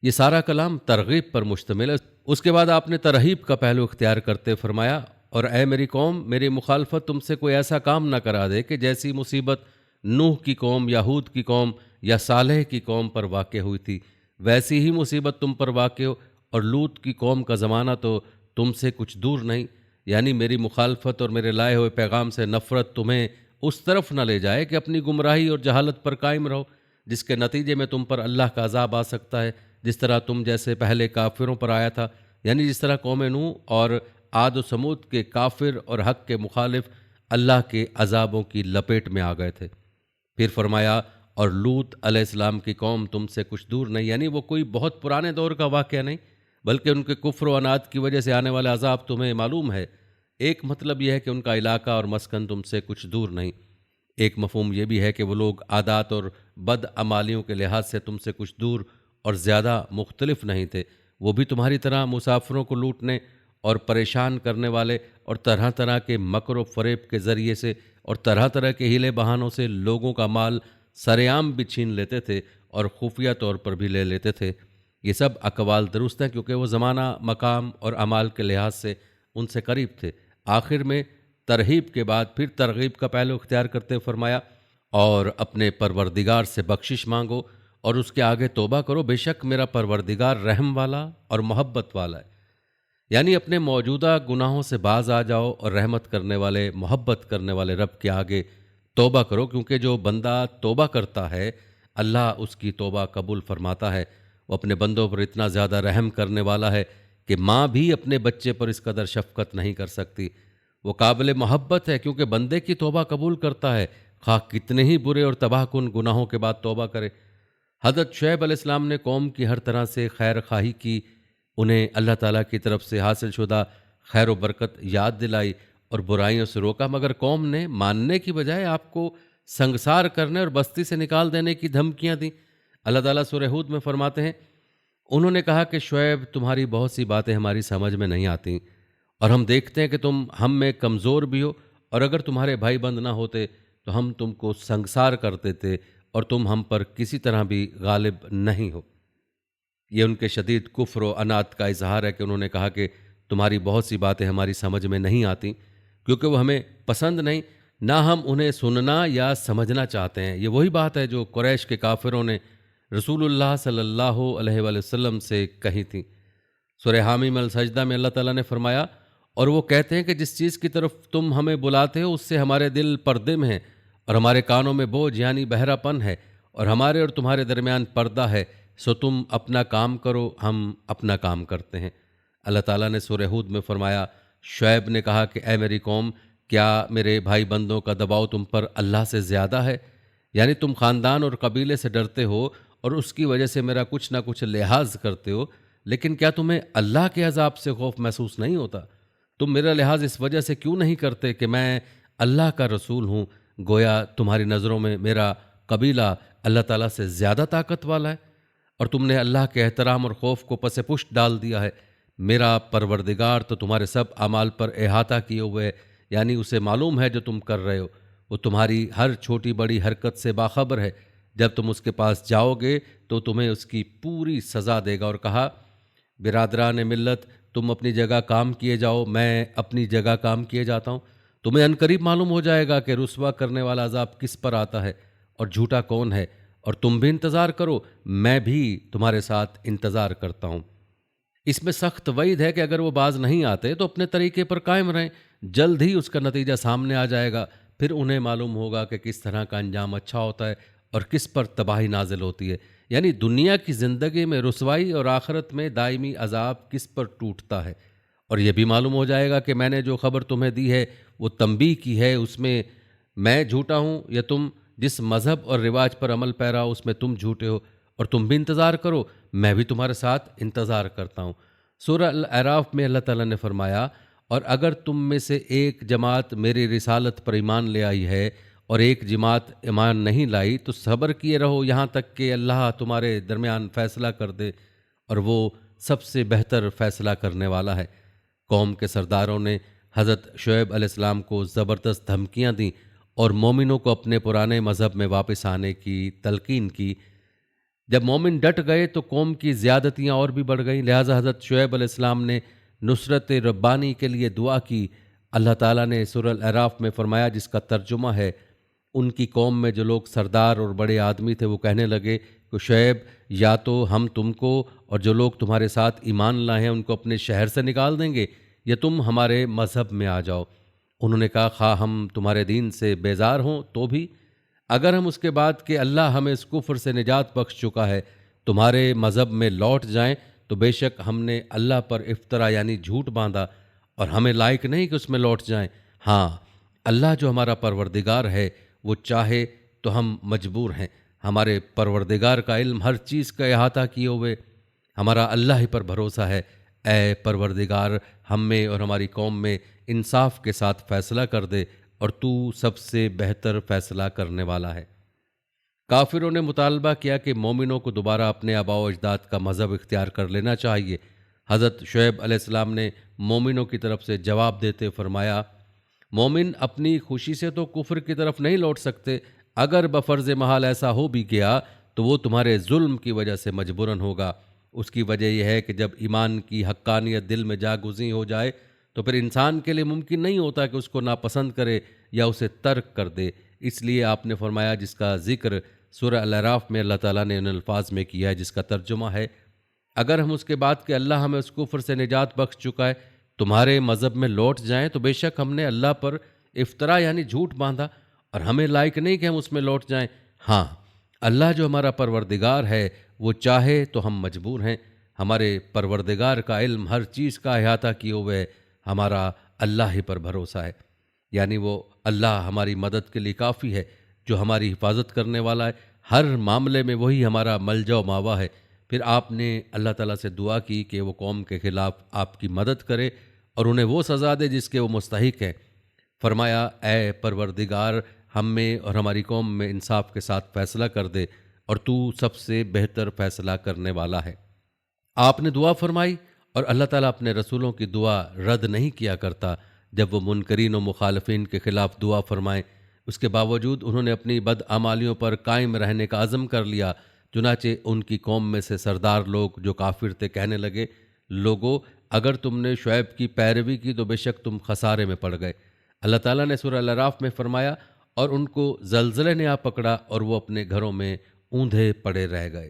یہ سارا کلام ترغیب پر مشتمل ہے۔ اس کے بعد آپ نے ترغیب کا پہلو اختیار کرتے فرمایا اور اے میری قوم میری مخالفت تم سے کوئی ایسا کام نہ کرا دے کہ جیسی مصیبت نوح کی قوم یا ہود کی قوم یا صالح کی قوم پر واقع ہوئی تھی ویسی ہی مصیبت تم پر واقع ہو، اور لوط کی قوم کا زمانہ تو تم سے کچھ دور نہیں، یعنی میری مخالفت اور میرے لائے ہوئے پیغام سے نفرت تمہیں اس طرف نہ لے جائے کہ اپنی گمراہی اور جہالت پر قائم رہو، جس کے نتیجے میں تم پر اللہ کا عذاب آ سکتا ہے، جس طرح تم جیسے پہلے کافروں پر آیا تھا، یعنی جس طرح قوم نوح اور عاد و سمود کے کافر اور حق کے مخالف اللہ کے عذابوں کی لپیٹ میں آ گئے تھے۔ پھر فرمایا اور لوط علیہ السلام کی قوم تم سے کچھ دور نہیں، یعنی وہ کوئی بہت پرانے دور کا واقعہ نہیں، بلکہ ان کے کفر و عناد کی وجہ سے آنے والا عذاب تمہیں معلوم ہے۔ ایک مطلب یہ ہے کہ ان کا علاقہ اور مسکن تم سے کچھ دور نہیں، ایک مفہوم یہ بھی ہے کہ وہ لوگ عادات اور بد عمالیوں کے لحاظ سے تم سے کچھ دور اور زیادہ مختلف نہیں تھے، وہ بھی تمہاری طرح مسافروں کو لوٹنے اور پریشان کرنے والے اور طرح طرح کے مکر و فریب کے ذریعے سے اور طرح طرح کے ہیلے بہانوں سے لوگوں کا مال سرعام بھی چھین لیتے تھے اور خفیہ طور پر بھی لے لیتے تھے۔ یہ سب اقوال درست ہیں کیونکہ وہ زمانہ مقام اور اعمال کے لحاظ سے ان سے قریب تھے۔ آخر میں ترہیب کے بعد پھر ترغیب کا پہلو اختیار کرتے فرمایا اور اپنے پروردگار سے بخشش مانگو اور اس کے آگے توبہ کرو، بے شک میرا پروردگار رحم والا اور محبت والا ہے، یعنی اپنے موجودہ گناہوں سے باز آ جاؤ اور رحمت کرنے والے محبت کرنے والے رب کے آگے توبہ کرو، کیونکہ جو بندہ توبہ کرتا ہے اللہ اس کی توبہ قبول فرماتا ہے۔ وہ اپنے بندوں پر اتنا زیادہ رحم کرنے والا ہے کہ ماں بھی اپنے بچے پر اس قدر شفقت نہیں کر سکتی۔ وہ قابل محبت ہے کیونکہ بندے کی توبہ قبول کرتا ہے، خواہ کتنے ہی برے اور تباہ کن گناہوں کے بعد توبہ کرے۔ حضرت شعیب علیہ السلام نے قوم کی ہر طرح سے خیر خواہی کی، انہیں اللہ تعالیٰ کی طرف سے حاصل شدہ خیر و برکت یاد دلائی اور برائیوں سے روکا، مگر قوم نے ماننے کی بجائے آپ کو سنگسار کرنے اور بستی سے نکال دینے کی دھمکیاں دیں۔ اللہ تعالیٰ سورہ ہود میں فرماتے ہیں انہوں نے کہا کہ شعیب تمہاری بہت سی باتیں ہماری سمجھ میں نہیں آتیں، اور ہم دیکھتے ہیں کہ تم ہم میں کمزور بھی ہو، اور اگر تمہارے بھائی بند نہ ہوتے تو ہم تم کو سنگسار کرتے تھے، اور تم ہم پر کسی طرح بھی غالب نہیں ہو۔ یہ ان کے شدید کفر و عناد کا اظہار ہے کہ انہوں نے کہا کہ تمہاری بہت سی باتیں ہماری سمجھ میں نہیں آتی، کیونکہ وہ ہمیں پسند نہیں، نہ ہم انہیں سننا یا سمجھنا چاہتے ہیں۔ یہ وہی بات ہے جو قریش کے کافروں نے رسول اللہ صلی اللہ علیہ وآلہ وسلم سے کہی تھی۔ سورہ حامیم السجدہ میں اللہ تعالیٰ نے فرمایا، اور وہ کہتے ہیں کہ جس چیز کی طرف تم ہمیں بلاتے ہو اس سے ہمارے دل پردم ہیں، اور ہمارے کانوں میں بوجھ یعنی بہرا پن ہے، اور ہمارے اور تمہارے درمیان پردہ ہے، سو تم اپنا کام کرو، ہم اپنا کام کرتے ہیں۔ اللہ تعالیٰ نے سورہ ہود میں فرمایا، شعیب نے کہا کہ اے میری قوم، کیا میرے بھائی بندوں کا دباؤ تم پر اللہ سے زیادہ ہے؟ یعنی تم خاندان اور قبیلے سے ڈرتے ہو اور اس کی وجہ سے میرا کچھ نہ کچھ لحاظ کرتے ہو، لیکن کیا تمہیں اللہ کے عذاب سے خوف محسوس نہیں ہوتا؟ تم میرا لحاظ اس وجہ سے کیوں نہیں کرتے کہ میں اللہ کا رسول ہوں؟ گویا تمہاری نظروں میں میرا قبیلہ اللہ تعالیٰ سے زیادہ طاقت والا ہے، اور تم نے اللہ کے احترام اور خوف کو پس پشت ڈال دیا ہے۔ میرا پروردگار تو تمہارے سب اعمال پر احاطہ کیے ہوئے ہے، یعنی اسے معلوم ہے جو تم کر رہے ہو، وہ تمہاری ہر چھوٹی بڑی حرکت سے باخبر ہے۔ جب تم اس کے پاس جاؤ گے تو تمہیں اس کی پوری سزا دے گا۔ اور کہا، برادران ملت، تم اپنی جگہ کام کیے جاؤ، میں اپنی جگہ کام کیے جاتا ہوں۔ تمہیں عنقریب معلوم ہو جائے گا کہ رسوا کرنے والا عذاب کس پر آتا ہے اور جھوٹا کون ہے، اور تم بھی انتظار کرو، میں بھی تمہارے ساتھ انتظار کرتا ہوں۔ اس میں سخت وعید ہے کہ اگر وہ باز نہیں آتے تو اپنے طریقے پر قائم رہیں، جلد ہی اس کا نتیجہ سامنے آ جائے گا، پھر انہیں معلوم ہوگا کہ کس طرح کا انجام اچھا ہوتا ہے اور کس پر تباہی نازل ہوتی ہے، یعنی دنیا کی زندگی میں رسوائی اور آخرت میں دائمی عذاب کس پر ٹوٹتا ہے۔ اور یہ بھی معلوم ہو جائے گا کہ میں نے جو خبر تمہیں دی ہے وہ تنبیہ کی ہے، اس میں میں جھوٹا ہوں یا تم جس مذہب اور رواج پر عمل پیرا ہو اس میں تم جھوٹے ہو، اور تم بھی انتظار کرو، میں بھی تمہارے ساتھ انتظار کرتا ہوں۔ سورہ الاعراف میں اللہ تعالیٰ نے فرمایا، اور اگر تم میں سے ایک جماعت میری رسالت پر ایمان لے آئی ہے اور ایک جماعت ایمان نہیں لائی تو صبر کیے رہو یہاں تک کہ اللہ تمہارے درمیان فیصلہ کر دے، اور وہ سب سے بہتر فیصلہ کرنے والا ہے۔ قوم کے سرداروں نے حضرت شعیب علیہ السلام کو زبردست دھمکیاں دیں اور مومنوں کو اپنے پرانے مذہب میں واپس آنے کی تلقین کی۔ جب مومن ڈٹ گئے تو قوم کی زیادتیاں اور بھی بڑھ گئیں، لہٰذا حضرت شعیب علیہ السلام نے نصرت ربانی کے لیے دعا کی۔ اللہ تعالیٰ نے سورہ الاعراف میں فرمایا، جس کا ترجمہ ہے، ان کی قوم میں جو لوگ سردار اور بڑے آدمی تھے وہ کہنے لگے کہ شعیب، یا تو ہم تم کو اور جو لوگ تمہارے ساتھ ایمان لائے ہیں ان کو اپنے شہر سے نکال دیں گے، یا تم ہمارے مذہب میں آ جاؤ۔ انہوں نے کہا، خواہ ہم تمہارے دین سے بیزار ہوں تو بھی، اگر ہم اس کے بعد کہ اللہ ہمیں اس کفر سے نجات بخش چکا ہے تمہارے مذہب میں لوٹ جائیں تو بے شک ہم نے اللہ پر افطرا یعنی جھوٹ باندھا، اور ہمیں لائق نہیں کہ اس میں لوٹ جائیں۔ ہاں، اللہ جو ہمارا پروردگار ہے وہ چاہے تو ہم مجبور ہیں۔ ہمارے پروردگار کا علم ہر چیز کا احاطہ کیے ہوئے، ہمارا اللہ ہی پر بھروسہ ہے۔ اے پروردگار، ہم میں اور ہماری قوم میں انصاف کے ساتھ فیصلہ کر دے، اور تو سب سے بہتر فیصلہ کرنے والا ہے۔ کافروں نے مطالبہ کیا کہ مومنوں کو دوبارہ اپنے آباء و اجداد کا مذہب اختیار کر لینا چاہیے۔ حضرت شعیب علیہ السلام نے مومنوں کی طرف سے جواب دیتے فرمایا، مومن اپنی خوشی سے تو کفر کی طرف نہیں لوٹ سکتے، اگر بفرض محال ایسا ہو بھی گیا تو وہ تمہارے ظلم کی وجہ سے مجبوراً ہوگا۔ اس کی وجہ یہ ہے کہ جب ایمان کی حقانیت دل میں جاگزیں ہو جائے تو پھر انسان کے لیے ممکن نہیں ہوتا کہ اس کو ناپسند کرے یا اسے ترک کر دے۔ اس لیے آپ نے فرمایا، جس کا ذکر سورہ الاعراف میں اللہ تعالیٰ نے ان الفاظ میں کیا ہے، جس کا ترجمہ ہے، اگر ہم اس کے بعد کہ اللہ ہمیں اس کفر سے نجات بخش چکا ہے تمہارے مذہب میں لوٹ جائیں تو بے شک ہم نے اللہ پر افطرا یعنی جھوٹ باندھا، اور ہمیں لائق نہیں کہ ہم اس میں لوٹ جائیں۔ ہاں، اللہ جو ہمارا پروردگار ہے وہ چاہے تو ہم مجبور ہیں۔ ہمارے پروردگار کا علم ہر چیز کا احاطہ کیے ہوئے ہے، ہمارا اللہ ہی پر بھروسہ ہے، یعنی وہ اللہ ہماری مدد کے لیے کافی ہے، جو ہماری حفاظت کرنے والا ہے۔ ہر معاملے میں وہی ہمارا ملجا و ماوا ہے۔ پھر آپ نے اللہ تعالیٰ سے دعا کی کہ وہ قوم کے خلاف آپ کی مدد کرے اور انہیں وہ سزا دے جس کے وہ مستحق ہیں۔ فرمایا، اے پروردگار، ہم میں اور ہماری قوم میں انصاف کے ساتھ فیصلہ کر دے، اور تو سب سے بہتر فیصلہ کرنے والا ہے۔ آپ نے دعا فرمائی اور اللہ تعالیٰ اپنے رسولوں کی دعا رد نہیں کیا کرتا جب وہ منکرین و مخالفین کے خلاف دعا فرمائیں۔ اس کے باوجود انہوں نے اپنی بدعمالیوں پر قائم رہنے کا عزم کر لیا، چنانچہ ان کی قوم میں سے سردار لوگ جو کافر تھے کہنے لگے، لوگو اگر تم نے شعیب کی پیروی کی تو بے شک تم خسارے میں پڑ گئے۔ اللہ تعالیٰ نے سورہ الاعراف میں فرمایا، اور ان کو زلزلے نے آ پکڑا اور وہ اپنے گھروں میں اوندھے پڑے رہ گئے،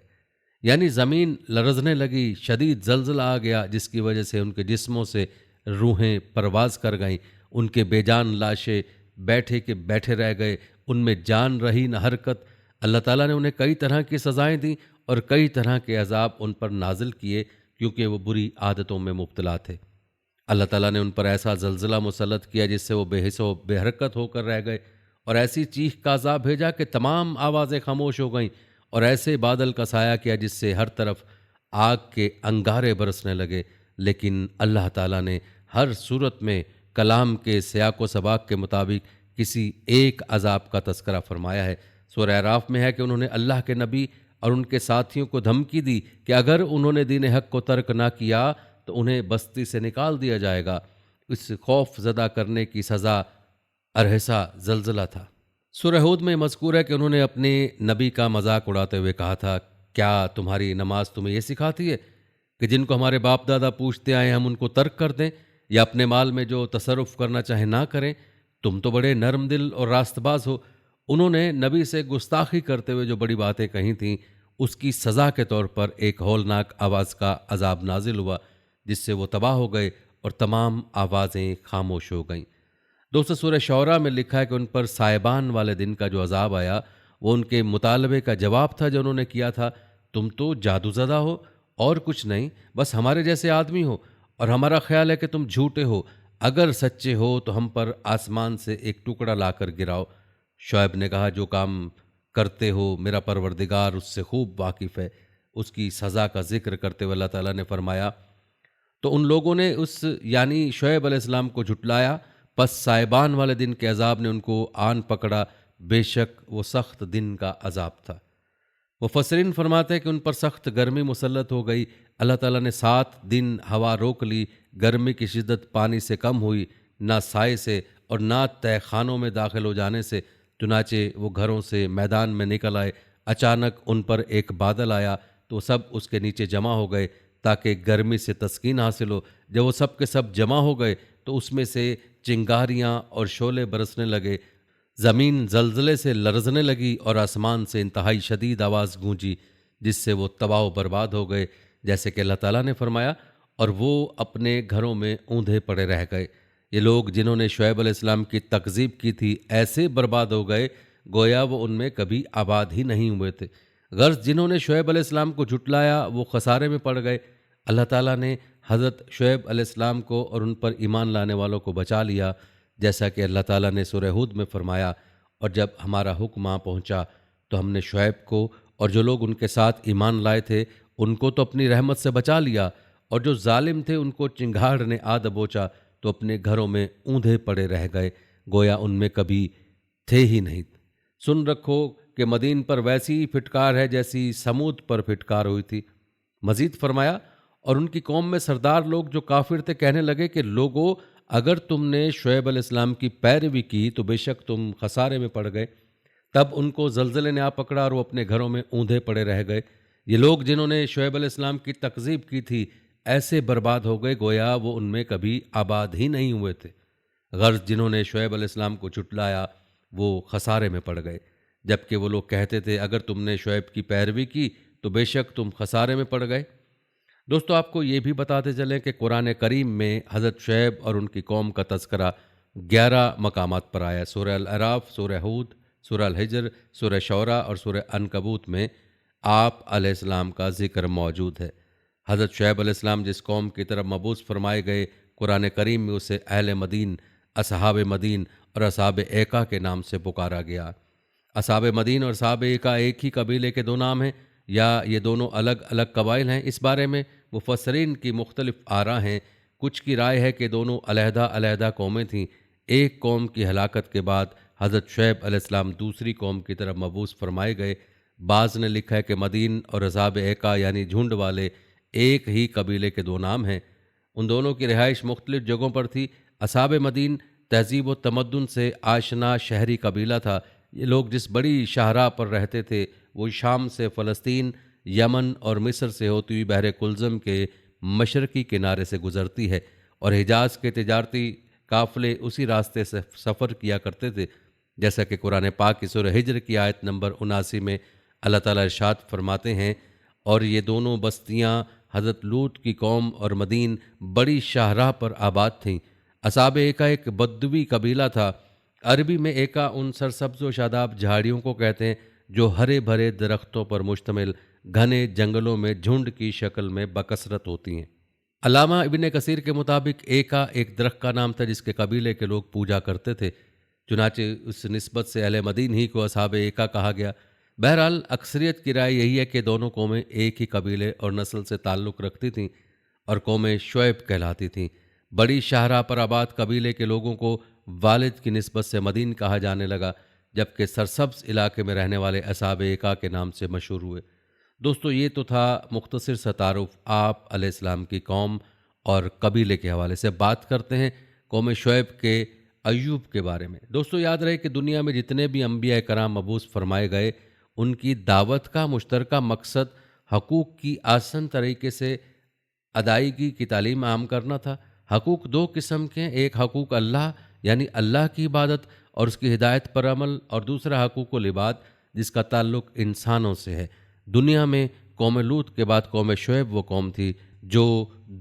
یعنی زمین لرزنے لگی، شدید زلزلہ آ گیا جس کی وجہ سے ان کے جسموں سے روحیں پرواز کر گئیں، ان کے بے جان لاشیں بیٹھے کے بیٹھے رہ گئے، ان میں جان رہی نہ حرکت۔ اللہ تعالیٰ نے انہیں کئی طرح کی سزائیں دیں اور کئی طرح کے عذاب ان پر نازل کیے کیونکہ وہ بری عادتوں میں مبتلا تھے۔ اللہ تعالیٰ نے ان پر ایسا زلزلہ مسلط کیا جس سے وہ بے حس و بے حرکت ہو کر رہ گئے، اور ایسی چیخ کا عذاب بھیجا کہ تمام آوازیں خاموش ہو گئیں، اور ایسے بادل کا سایہ کیا جس سے ہر طرف آگ کے انگارے برسنے لگے۔ لیکن اللہ تعالیٰ نے ہر صورت میں کلام کے سیاق و سباق کے مطابق کسی ایک عذاب کا تذکرہ فرمایا ہے۔ سورہ اعراف میں ہے کہ انہوں نے اللہ کے نبی اور ان کے ساتھیوں کو دھمکی دی کہ اگر انہوں نے دین حق کو ترک نہ کیا تو انہیں بستی سے نکال دیا جائے گا۔ اس خوف زدہ کرنے کی سزا ارہسا زلزلہ تھا۔ سورہ ہود میں مذکور ہے کہ انہوں نے اپنے نبی کا مذاق اڑاتے ہوئے کہا تھا، کیا تمہاری نماز تمہیں یہ سکھاتی ہے کہ جن کو ہمارے باپ دادا پوچھتے آئے ہم ان کو ترک کر دیں، یا اپنے مال میں جو تصرف کرنا چاہیں نہ کریں؟ تم تو بڑے نرم دل اور راست باز ہو۔ انہوں نے نبی سے گستاخی کرتے ہوئے جو بڑی باتیں کہی تھیں، اس کی سزا کے طور پر ایک ہولناک آواز کا عذاب نازل ہوا جس سے وہ تباہ ہو گئے اور تمام آوازیں خاموش ہو گئیں۔ دوستو سورہ شعراء میں لکھا ہے کہ ان پر سائبان والے دن کا جو عذاب آیا وہ ان کے مطالبے کا جواب تھا جو انہوں نے کیا تھا، تم تو جادو زدہ ہو اور کچھ نہیں، بس ہمارے جیسے آدمی ہو، اور ہمارا خیال ہے کہ تم جھوٹے ہو، اگر سچے ہو تو ہم پر آسمان سے ایک ٹکڑا لا کر گراؤ۔ شعیب نے کہا، جو کام کرتے ہو میرا پروردگار اس سے خوب واقف ہے۔ اس کی سزا کا ذکر کرتے ہوئے اللہ تعالیٰ نے فرمایا، تو ان لوگوں نے اس یعنی شعیب علیہ السلام کو جھٹلایا، پس سائبان والے دن کے عذاب نے ان کو آن پکڑا، بے شک وہ سخت دن کا عذاب تھا۔ مفسرین فرماتے ہیں کہ ان پر سخت گرمی مسلط ہو گئی۔ اللہ تعالیٰ نے 7 دن ہوا روک لی، گرمی کی شدت پانی سے کم ہوئی، نہ سائے سے اور نہ تہہ خانوں میں داخل ہو جانے سے، چنانچہ وہ گھروں سے میدان میں نکل آئے۔ اچانک ان پر ایک بادل آیا تو وہ سب اس کے نیچے جمع ہو گئے تاکہ گرمی سے تسکین حاصل ہو۔ جب وہ سب کے سب جمع ہو گئے تو اس میں سے چنگاریاں اور شعلے برسنے لگے، زمین زلزلے سے لرزنے لگی اور آسمان سے انتہائی شدید آواز گونجی جس سے وہ تباہ و برباد ہو گئے، جیسے کہ اللہ تعالیٰ نے فرمایا، اور وہ اپنے گھروں میں اوندھے پڑے رہ گئے۔ یہ لوگ جنہوں نے شعیب علیہ السلام کی تکذیب کی تھی ایسے برباد ہو گئے گویا وہ ان میں کبھی آباد ہی نہیں ہوئے تھے۔ غرض جنہوں نے شعیب علیہ السلام کو جھٹلایا وہ خسارے میں پڑ گئے۔ اللہ تعالیٰ نے حضرت شعیب علیہ السلام کو اور ان پر ایمان لانے والوں کو بچا لیا، جیسا کہ اللہ تعالیٰ نے سورہ ہود میں فرمایا، اور جب ہمارا حکم آ پہنچا تو ہم نے شعیب کو اور جو لوگ ان کے ساتھ ایمان لائے تھے ان کو تو اپنی رحمت سے بچا لیا، اور جو ظالم تھے ان کو چنگاڑ نے آ دبوچا تو اپنے گھروں میں اوندھے پڑے رہ گئے گویا ان میں کبھی تھے ہی نہیں۔ سن رکھو کہ مدین پر ویسی ہی پھٹکار ہے جیسی سمود پر پھٹکار ہوئی تھی۔ مزید فرمایا، اور ان کی قوم میں سردار لوگ جو کافر تھے کہنے لگے کہ لوگو اگر تم نے شعیب علیہ السلام کی پیروی کی تو بے شک تم خسارے میں پڑ گئے۔ تب ان کو زلزلے نے آ پکڑا اور وہ اپنے گھروں میں اوندھے پڑے رہ گئے۔ یہ لوگ جنہوں نے شعیب علیہ السلام کی تکذیب کی تھی ایسے برباد ہو گئے گویا وہ ان میں کبھی آباد ہی نہیں ہوئے تھے۔ غرض جنہوں نے شعیب علیہ السلام کو جھٹلایا وہ خسارے میں پڑ گئے، جبکہ وہ لوگ کہتے تھے اگر تم نے شعیب کی پیروی کی تو بے شک تم خسارے میں پڑ گئے۔ دوستو آپ کو یہ بھی بتاتے چلیں کہ قرآن کریم میں حضرت شعیب اور ان کی قوم کا تذکرہ 11 مقامات پر آیا۔ سورہ الاعراف، سورہ ہود، سورہ الحجر، سورہ شعراء اور سورہ عنکبوت میں آپ علیہ السلام کا ذکر موجود ہے۔ حضرت شعیب علیہ السلام جس قوم کی طرف مبعوث فرمائے گئے، قرآن کریم میں اسے اہل مدین، اصحاب مدین اور اصحاب ایکا کے نام سے پکارا گیا۔ اصحاب مدین اور اصحاب ایکا ایک ہی قبیلے کے 2 نام ہیں یا یہ دونوں الگ الگ قبائل ہیں، اس بارے میں مفسرین کی مختلف آراء ہیں۔ کچھ کی رائے ہے کہ دونوں علیحدہ علیحدہ قومیں تھیں۔ ایک قوم کی ہلاکت کے بعد حضرت شعیب علیہ السلام دوسری قوم کی طرف مبعوث فرمائے گئے۔ بعض نے لکھا ہے کہ مدین اور اصحاب ایکا یعنی جھنڈ والے ایک ہی قبیلے کے 2 نام ہیں۔ ان دونوں کی رہائش مختلف جگہوں پر تھی۔ اصحاب مدین تہذیب و تمدن سے آشنا شہری قبیلہ تھا۔ یہ لوگ جس بڑی شاہراہ پر رہتے تھے وہ شام سے فلسطین، یمن اور مصر سے ہوتی ہوئی بحر کلزم کے مشرقی کنارے سے گزرتی ہے، اور حجاز کے تجارتی قافلے اسی راستے سے سفر کیا کرتے تھے، جیسا کہ قرآن پاک کی سورہ ہجر کی آیت نمبر 79 میں اللہ تعالیٰ ارشاد فرماتے ہیں، اور یہ دونوں بستیاں حضرت لوط کی قوم اور مدین بڑی شاہراہ پر آباد تھیں۔ اصحاب ایکا ایک بدوی قبیلہ تھا۔ عربی میں ایکا ان سرسبز و شاداب جھاڑیوں کو کہتے ہیں جو ہرے بھرے درختوں پر مشتمل گھنے جنگلوں میں جھنڈ کی شکل میں بکثرت ہوتی ہیں۔ علامہ ابن کثیر کے مطابق ایکا ایک درخت کا نام تھا جس کے قبیلے کے لوگ پوجا کرتے تھے، چنانچہ اس نسبت سے اہل مدین ہی کو اصحاب ایکا کہا گیا۔ بہرحال اکثریت کی رائے یہی ہے کہ دونوں قومیں ایک ہی قبیلے اور نسل سے تعلق رکھتی تھیں اور قومیں شعیب کہلاتی تھیں۔ بڑی شاہراہ پر آباد قبیلے کے لوگوں کو والد کی نسبت سے مدین کہا جانے لگا، جبکہ سرسبز علاقے میں رہنے والے اصحاب ایکا کے نام سے مشہور ہوئے۔ دوستو، یہ تو تھا مختصر سا تعارف آپ علیہ السلام کی قوم اور قبیلے کے حوالے سے۔ بات کرتے ہیں قوم شعیب کے ایوب کے بارے میں۔ دوستو، یاد رہے کہ دنیا میں جتنے بھی انبیاء کرام مبعوث فرمائے گئے، ان کی دعوت کا مشترکہ مقصد حقوق کی آسن طریقے سے ادائیگی کی تعلیم عام کرنا تھا۔ حقوق دو قسم کے ہیں، ایک حقوق اللہ یعنی اللہ کی عبادت اور اس کی ہدایت پر عمل، اور دوسرا حقوق العباد جس کا تعلق انسانوں سے ہے۔ دنیا میں قوم لوط کے بعد قوم شعیب وہ قوم تھی جو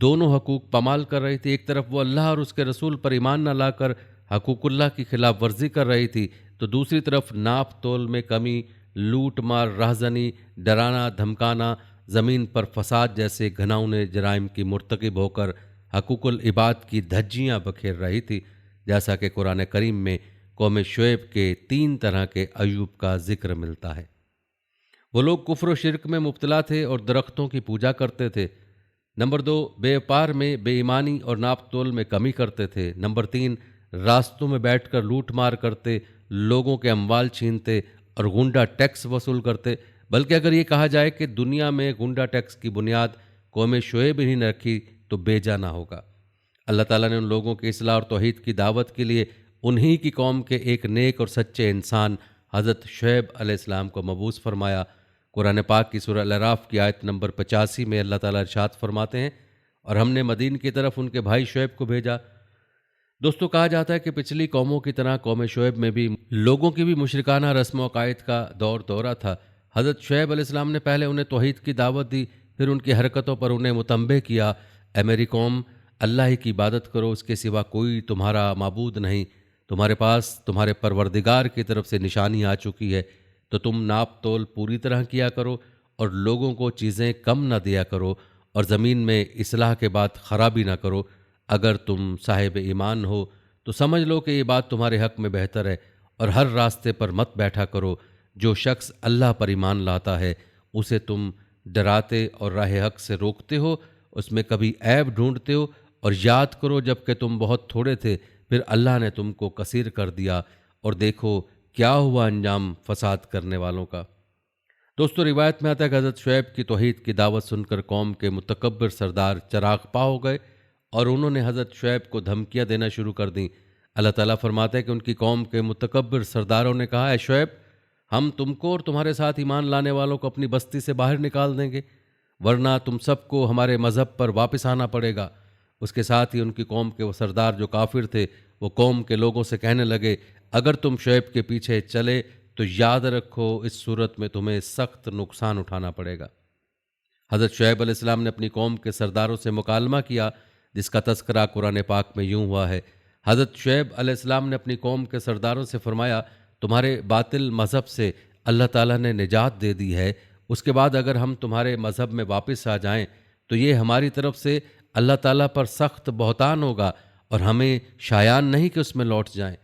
دونوں حقوق پامال کر رہی تھی۔ ایک طرف وہ اللہ اور اس کے رسول پر ایمان نہ لا کر حقوق اللہ کی خلاف ورزی کر رہی تھی، تو دوسری طرف ناپ تول میں کمی، لوٹ مار، رہزنی، ڈرانا دھمکانا، زمین پر فساد جیسے گھناؤنے جرائم کی مرتکب ہو کر حقوق العباد کی دھجیاں بکھیر رہی تھی، جیسا کہ قرآن کریم میں قوم شعیب کے 3 طرح کے ایوب کا ذکر ملتا ہے۔ وہ لوگ کفر و شرک میں مبتلا تھے اور درختوں کی پوجا کرتے تھے۔ نمبر 2، بیوپار میں بے ایمانی اور ناپ تول میں کمی کرتے تھے۔ نمبر 3، راستوں میں بیٹھ کر لوٹ مار کرتے، لوگوں کے اموال چھینتے اور غنڈہ ٹیکس وصول کرتے۔ بلکہ اگر یہ کہا جائے کہ دنیا میں غنڈہ ٹیکس کی بنیاد قوم شعیب ہی نے رکھی تو بے جا نہ ہوگا۔ اللہ تعالیٰ نے ان لوگوں کی اصلاح اور توحید کی دعوت کے لیے انہی کی قوم کے ایک نیک اور سچے انسان حضرت شعیب علیہ السلام کو مبعوث فرمایا۔ قرآن پاک کی سورہ الاعراف کی آیت نمبر 85 میں اللہ تعالیٰ ارشاد فرماتے ہیں، اور ہم نے مدین کی طرف ان کے بھائی شعیب کو بھیجا۔ دوستو، کہا جاتا ہے کہ پچھلی قوموں کی طرح قوم شعیب میں بھی لوگوں کی بھی مشرکانہ رسم و عقائد کا دورہ تھا۔ حضرت شعیب علیہ السلام نے پہلے انہیں توحید کی دعوت دی، پھر ان کی حرکتوں پر انہیں متنبہ کیا، اے میری قوم، اللہ ہی کی عبادت کرو، اس کے سوا کوئی تمہارا معبود نہیں، تمہارے پاس تمہارے پروردگار کی طرف سے نشانی آ چکی ہے، تو تم ناپ تول پوری طرح کیا کرو اور لوگوں کو چیزیں کم نہ دیا کرو، اور زمین میں اصلاح کے بعد خرابی نہ کرو۔ اگر تم صاحب ایمان ہو تو سمجھ لو کہ یہ بات تمہارے حق میں بہتر ہے، اور ہر راستے پر مت بیٹھا کرو۔ جو شخص اللہ پر ایمان لاتا ہے اسے تم ڈراتے اور راہ حق سے روکتے ہو، اس میں کبھی عیب ڈھونڈتے ہو، اور یاد کرو جب کہ تم بہت تھوڑے تھے، پھر اللہ نے تم کو کثیر کر دیا، اور دیکھو کیا ہوا انجام فساد کرنے والوں کا۔ دوستو، روایت میں آتا ہے کہ حضرت شعیب کی توحید کی دعوت سن کر قوم کے متکبر سردار چراغ پا ہو گئے، اور انہوں نے حضرت شعیب کو دھمکیاں دینا شروع کر دیں۔ اللہ تعالیٰ فرماتا ہے کہ ان کی قوم کے متکبر سرداروں نے کہا، اے شعیب، ہم تم کو اور تمہارے ساتھ ایمان لانے والوں کو اپنی بستی سے باہر نکال دیں گے، ورنہ تم سب کو ہمارے مذہب پر واپس آنا پڑے گا۔ اس کے ساتھ ہی ان کی قوم کے وہ سردار جو کافر تھے، وہ قوم کے لوگوں سے کہنے لگے، اگر تم شعیب کے پیچھے چلے تو یاد رکھو اس صورت میں تمہیں سخت نقصان اٹھانا پڑے گا۔ حضرت شعیب علیہ السلام نے اپنی قوم کے سرداروں سے مکالمہ کیا، جس کا تذکرہ قرآن پاک میں یوں ہوا ہے۔ حضرت شعیب علیہ السلام نے اپنی قوم کے سرداروں سے فرمایا، تمہارے باطل مذہب سے اللہ تعالیٰ نے نجات دے دی ہے، اس کے بعد اگر ہم تمہارے مذہب میں واپس آ جائیں تو یہ ہماری طرف سے اللہ تعالیٰ پر سخت بہتان ہوگا، اور ہمیں شایان نہیں کہ اس میں لوٹ جائیں۔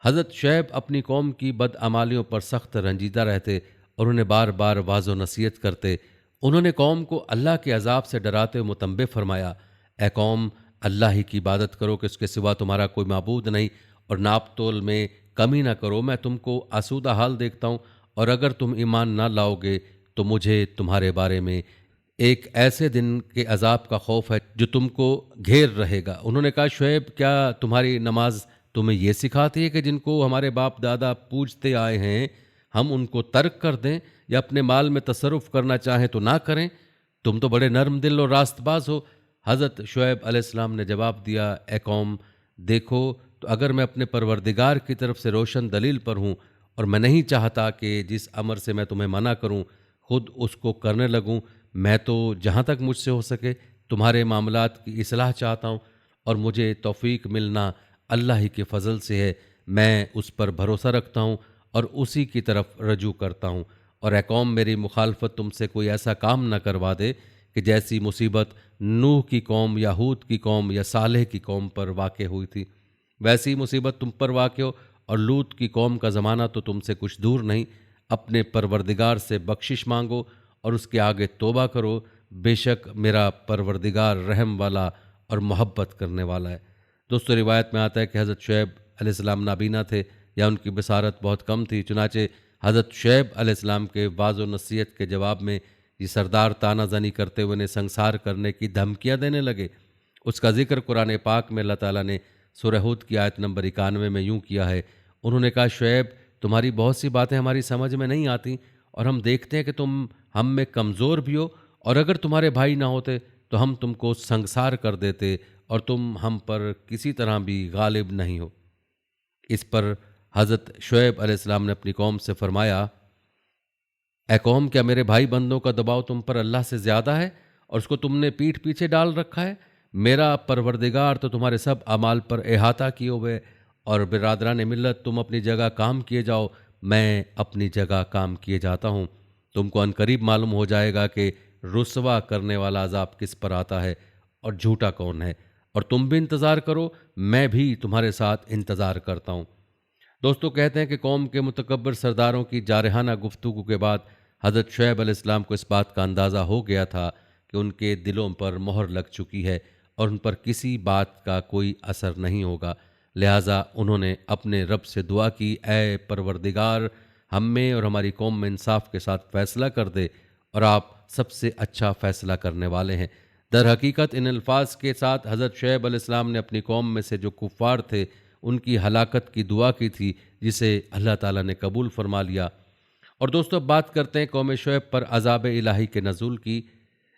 حضرت شعیب اپنی قوم کی بدعمالیوں پر سخت رنجیدہ رہتے اور انہیں بار بار واضح و نصیحت کرتے۔ انہوں نے قوم کو اللہ کے عذاب سے ڈراتے ہوئے متنبہ فرمایا، اے قوم، اللہ ہی کی عبادت کرو کہ اس کے سوا تمہارا کوئی معبود نہیں، اور ناپ تول میں کمی نہ کرو، میں تم کو آسودہ حال دیکھتا ہوں، اور اگر تم ایمان نہ لاؤ گے تو مجھے تمہارے بارے میں ایک ایسے دن کے عذاب کا خوف ہے جو تم کو گھیر رہے گا۔ انہوں نے کہا شعیب کیا تمہاری نماز تمہیں یہ سکھاتی ہے کہ جن کو ہمارے باپ دادا پوجتے آئے ہیں ہم ان کو ترک کر دیں یا اپنے مال میں تصرف کرنا چاہیں تو نہ کریں؟ تم تو بڑے نرم دل اور راست باز ہو۔ حضرت شعیب علیہ السلام نے جواب دیا اے قوم دیکھو تو اگر میں اپنے پروردگار کی طرف سے روشن دلیل پر ہوں اور میں نہیں چاہتا کہ جس امر سے میں تمہیں منع کروں خود اس کو کرنے لگوں، میں تو جہاں تک مجھ سے ہو سکے تمہارے معاملات کی اصلاح چاہتا ہوں اور مجھے توفیق ملنا اللہ ہی کے فضل سے ہے، میں اس پر بھروسہ رکھتا ہوں اور اسی کی طرف رجوع کرتا ہوں۔ اور اے قوم میری مخالفت تم سے کوئی ایسا کام نہ کروا دے کہ جیسی مصیبت نوح کی قوم یا ہود کی قوم یا صالح کی قوم پر واقع ہوئی تھی ویسی مصیبت تم پر واقع ہو، اور لوط کی قوم کا زمانہ تو تم سے کچھ دور نہیں۔ اپنے پروردگار سے بخشش مانگو اور اس کے آگے توبہ کرو، بے شک میرا پروردگار رحم والا اور محبت کرنے والا ہے۔ دوستو روایت میں آتا ہے کہ حضرت شعیب علیہ السلام نابینا تھے یا ان کی بصارت بہت کم تھی، چنانچہ حضرت شعیب علیہ السلام کے واعظ و نصیحت کے جواب میں یہ سردار تانہ زنی کرتے ہوئے انہیں سنسار کرنے کی دھمکیاں دینے لگے۔ اس کا ذکر قرآن پاک میں اللہ تعالیٰ نے سورہ ہود کی آیت نمبر 91 میں یوں کیا ہے، انہوں نے کہا شعیب تمہاری بہت سی باتیں ہماری سمجھ میں نہیں آتی اور ہم دیکھتے ہیں کہ تم ہم میں کمزور بھی ہو، اور اگر تمہارے بھائی نہ ہوتے تو ہم تم کو سنگسار کر دیتے اور تم ہم پر کسی طرح بھی غالب نہیں ہو۔ اس پر حضرت شعیب علیہ السلام نے اپنی قوم سے فرمایا اے قوم کیا میرے بھائی بندوں کا دباؤ تم پر اللہ سے زیادہ ہے اور اس کو تم نے پیٹھ پیچھے ڈال رکھا ہے؟ میرا پروردگار تو تمہارے سب اعمال پر احاطہ کیے ہوئے، اور برادران ملت تم اپنی جگہ کام کیے جاؤ، میں اپنی جگہ کام کیے جاتا ہوں۔ تم کو عنقریب معلوم ہو جائے گا کہ رسوا کرنے والا عذاب کس پر آتا ہے اور جھوٹا کون ہے، اور تم بھی انتظار کرو، میں بھی تمہارے ساتھ انتظار کرتا ہوں۔ دوستو کہتے ہیں کہ قوم کے متکبر سرداروں کی جارحانہ گفتگو کے بعد حضرت شعیب علیہ السلام کو اس بات کا اندازہ ہو گیا تھا کہ ان کے دلوں پر مہر لگ چکی ہے اور ان پر کسی بات کا کوئی اثر نہیں ہوگا، لہٰذا انہوں نے اپنے رب سے دعا کی اے پروردگار ہم میں اور ہماری قوم میں انصاف کے ساتھ فیصلہ کر دے، اور آپ سب سے اچھا فیصلہ کرنے والے ہیں۔ در حقیقت ان الفاظ کے ساتھ حضرت شعیب علیہ السلام نے اپنی قوم میں سے جو کفار تھے ان کی ہلاکت کی دعا کی تھی، جسے اللہ تعالیٰ نے قبول فرما لیا۔ اور دوستو اب بات کرتے ہیں قوم شعیب پر عذاب الہی کے نزول کی۔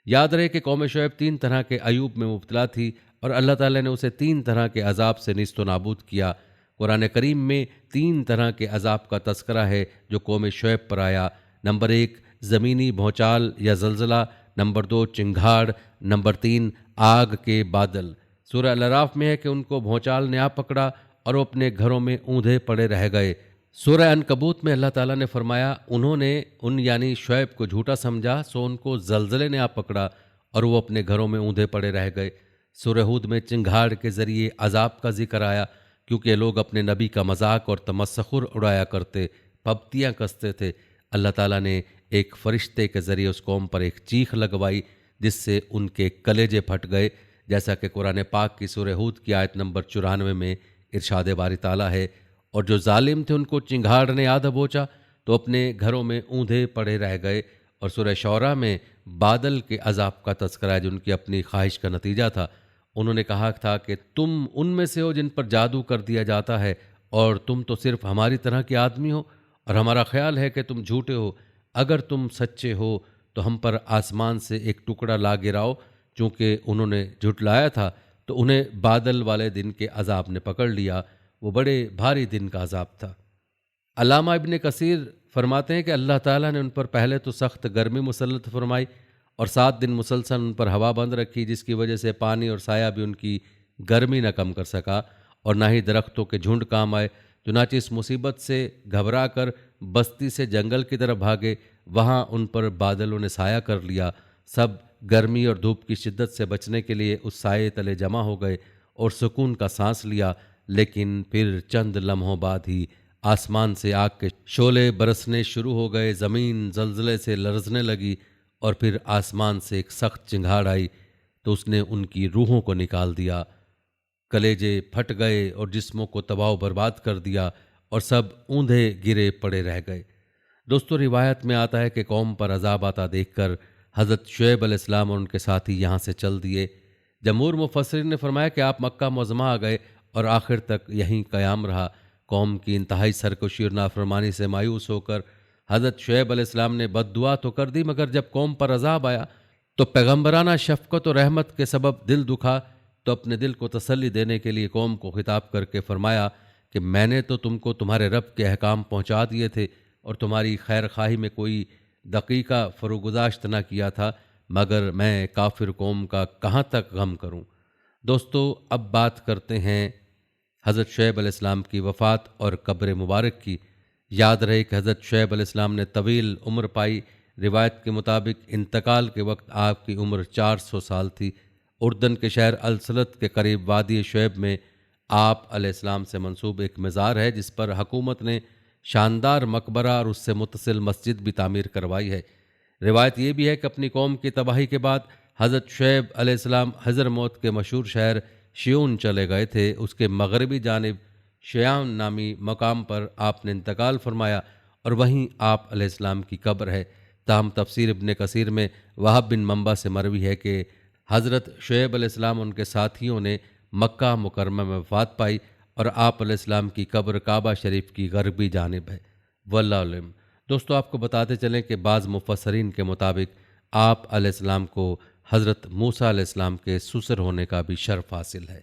یاد رہے کہ قوم شعیب 3 طرح کے عیوب میں مبتلا تھی اور اللہ تعالیٰ نے اسے 3 طرح کے عذاب سے نیست و نابود کیا۔ قرآن کریم میں 3 طرح کے عذاب کا تذکرہ ہے جو قوم شعیب پر آیا۔ نمبر 1 زمینی بھونچال یا زلزلہ، نمبر 2 چنگھاڑ، نمبر 3 آگ کے بادل۔ سورہ الاعراف میں ہے کہ ان کو بھونچال نے آ پکڑا اور وہ اپنے گھروں میں اوندھے پڑے رہ گئے۔ سورہ عنکبوت میں اللہ تعالیٰ نے فرمایا انہوں نے ان یعنی شعیب کو جھوٹا سمجھا سو ان کو زلزلے نے آ پکڑا اور وہ اپنے گھروں میں اوندھے پڑے رہ گئے۔ سورہ ہود میں چنگھاڑ کے ذریعے عذاب کا ذکر آیا کیونکہ لوگ اپنے نبی کا مذاق اور تمسخر اڑایا کرتے، پھپتیاں کستے تھے۔ اللہ تعالیٰ نے ایک فرشتے کے ذریعے اس قوم پر ایک چیخ لگوائی جس سے ان کے کلیجے پھٹ گئے، جیسا کہ قرآن پاک کی سورہ ہود کی آیت نمبر 94 میں ارشاد باری تعالیٰ ہے، اور جو ظالم تھے ان کو چنگھاڑ نے آ دبوچا تو اپنے گھروں میں اوندھے پڑے رہ گئے۔ اور سورہ شعراء میں بادل کے عذاب کا تذکرہ ہے جو ان کی اپنی خواہش کا نتیجہ تھا۔ انہوں نے کہا تھا کہ تم ان میں سے ہو جن پر جادو کر دیا جاتا ہے، اور تم تو صرف ہماری طرح کے آدمی ہو، اور ہمارا خیال ہے کہ تم جھوٹے ہو۔ اگر تم سچے ہو تو ہم پر آسمان سے ایک ٹکڑا لا گراؤ۔ چونکہ انہوں نے جھٹلایا تھا تو انہیں بادل والے دن کے عذاب نے پکڑ لیا، وہ بڑے بھاری دن کا عذاب تھا۔ علامہ ابن کثیر فرماتے ہیں کہ اللہ تعالیٰ نے ان پر پہلے تو سخت گرمی مسلط فرمائی اور 7 دن مسلسل ان پر ہوا بند رکھی، جس کی وجہ سے پانی اور سایہ بھی ان کی گرمی نہ کم کر سکا اور نہ ہی درختوں کے جھنڈ کام آئے۔ چنانچہ اس مصیبت سے گھبرا کر بستی سے جنگل کی طرف بھاگے، وہاں ان پر بادلوں نے سایہ کر لیا۔ سب گرمی اور دھوپ کی شدت سے بچنے کے لیے اس سائے تلے جمع ہو گئے اور سکون کا سانس لیا، لیکن پھر چند لمحوں بعد ہی آسمان سے آگ کے شعلے برسنے شروع ہو گئے، زمین زلزلے سے لرزنے لگی، اور پھر آسمان سے ایک سخت چنگھاڑ آئی تو اس نے ان کی روحوں کو نکال دیا، کلیجے پھٹ گئے اور جسموں کو تباہ و برباد کر دیا، اور سب اوندھے گرے پڑے رہ گئے۔ دوستو روایت میں آتا ہے کہ قوم پر عذاب آتا دیکھ کر حضرت شعیب علیہ السلام اور ان کے ساتھی یہاں سے چل دیے۔ جمہور مفسرین نے فرمایا کہ آپ مکہ معظمہ آ گئے اور آخر تک یہیں قیام رہا۔ قوم کی انتہائی سرکشی اور نافرمانی سے مایوس ہو کر حضرت شعیب علیہ السلام نے بد دعا تو کر دی، مگر جب قوم پر عذاب آیا تو پیغمبرانہ شفقت و رحمت کے سبب دل دکھا، تو اپنے دل کو تسلی دینے کے لیے قوم کو خطاب کر کے فرمایا کہ میں نے تو تم کو تمہارے رب کے احکام پہنچا دیے تھے اور تمہاری خیر خواہی میں کوئی دقیقہ فروگزاشت نہ کیا تھا، مگر میں کافر قوم کا کہاں تک غم کروں۔ دوستو، اب بات کرتے ہیں حضرت شعیب علیہ السلام کی وفات اور قبر مبارک کی۔ یاد رہے کہ حضرت شعیب علیہ السلام نے طویل عمر پائی۔ روایت کے مطابق انتقال کے وقت آپ کی عمر 400 سال تھی۔ اردن کے شہر السلط کے قریب وادی شعیب میں آپ علیہ السلام سے منسوب ایک مزار ہے، جس پر حکومت نے شاندار مقبرہ اور اس سے متصل مسجد بھی تعمیر کروائی ہے۔ روایت یہ بھی ہے کہ اپنی قوم کی تباہی کے بعد حضرت شعیب علیہ السلام حضرموت کے مشہور شہر شیون چلے گئے تھے۔ اس کے مغربی جانب شیان نامی مقام پر آپ نے انتقال فرمایا اور وہیں آپ علیہ السلام کی قبر ہے۔ تاہم تفسیر ابن کثیر میں وہب بن منبع سے مروی ہے کہ حضرت شعیب علیہ السلام ان کے ساتھیوں نے مکہ مکرمہ میں وفات پائی اور آپ علیہ السلام کی قبر کعبہ شریف کی غربی جانب ہے۔ واللہ علم۔ دوستو، آپ کو بتاتے چلیں کہ بعض مفسرین کے مطابق آپ علیہ السلام کو حضرت موسیٰ علیہ السلام کے سسر ہونے کا بھی شرف حاصل ہے۔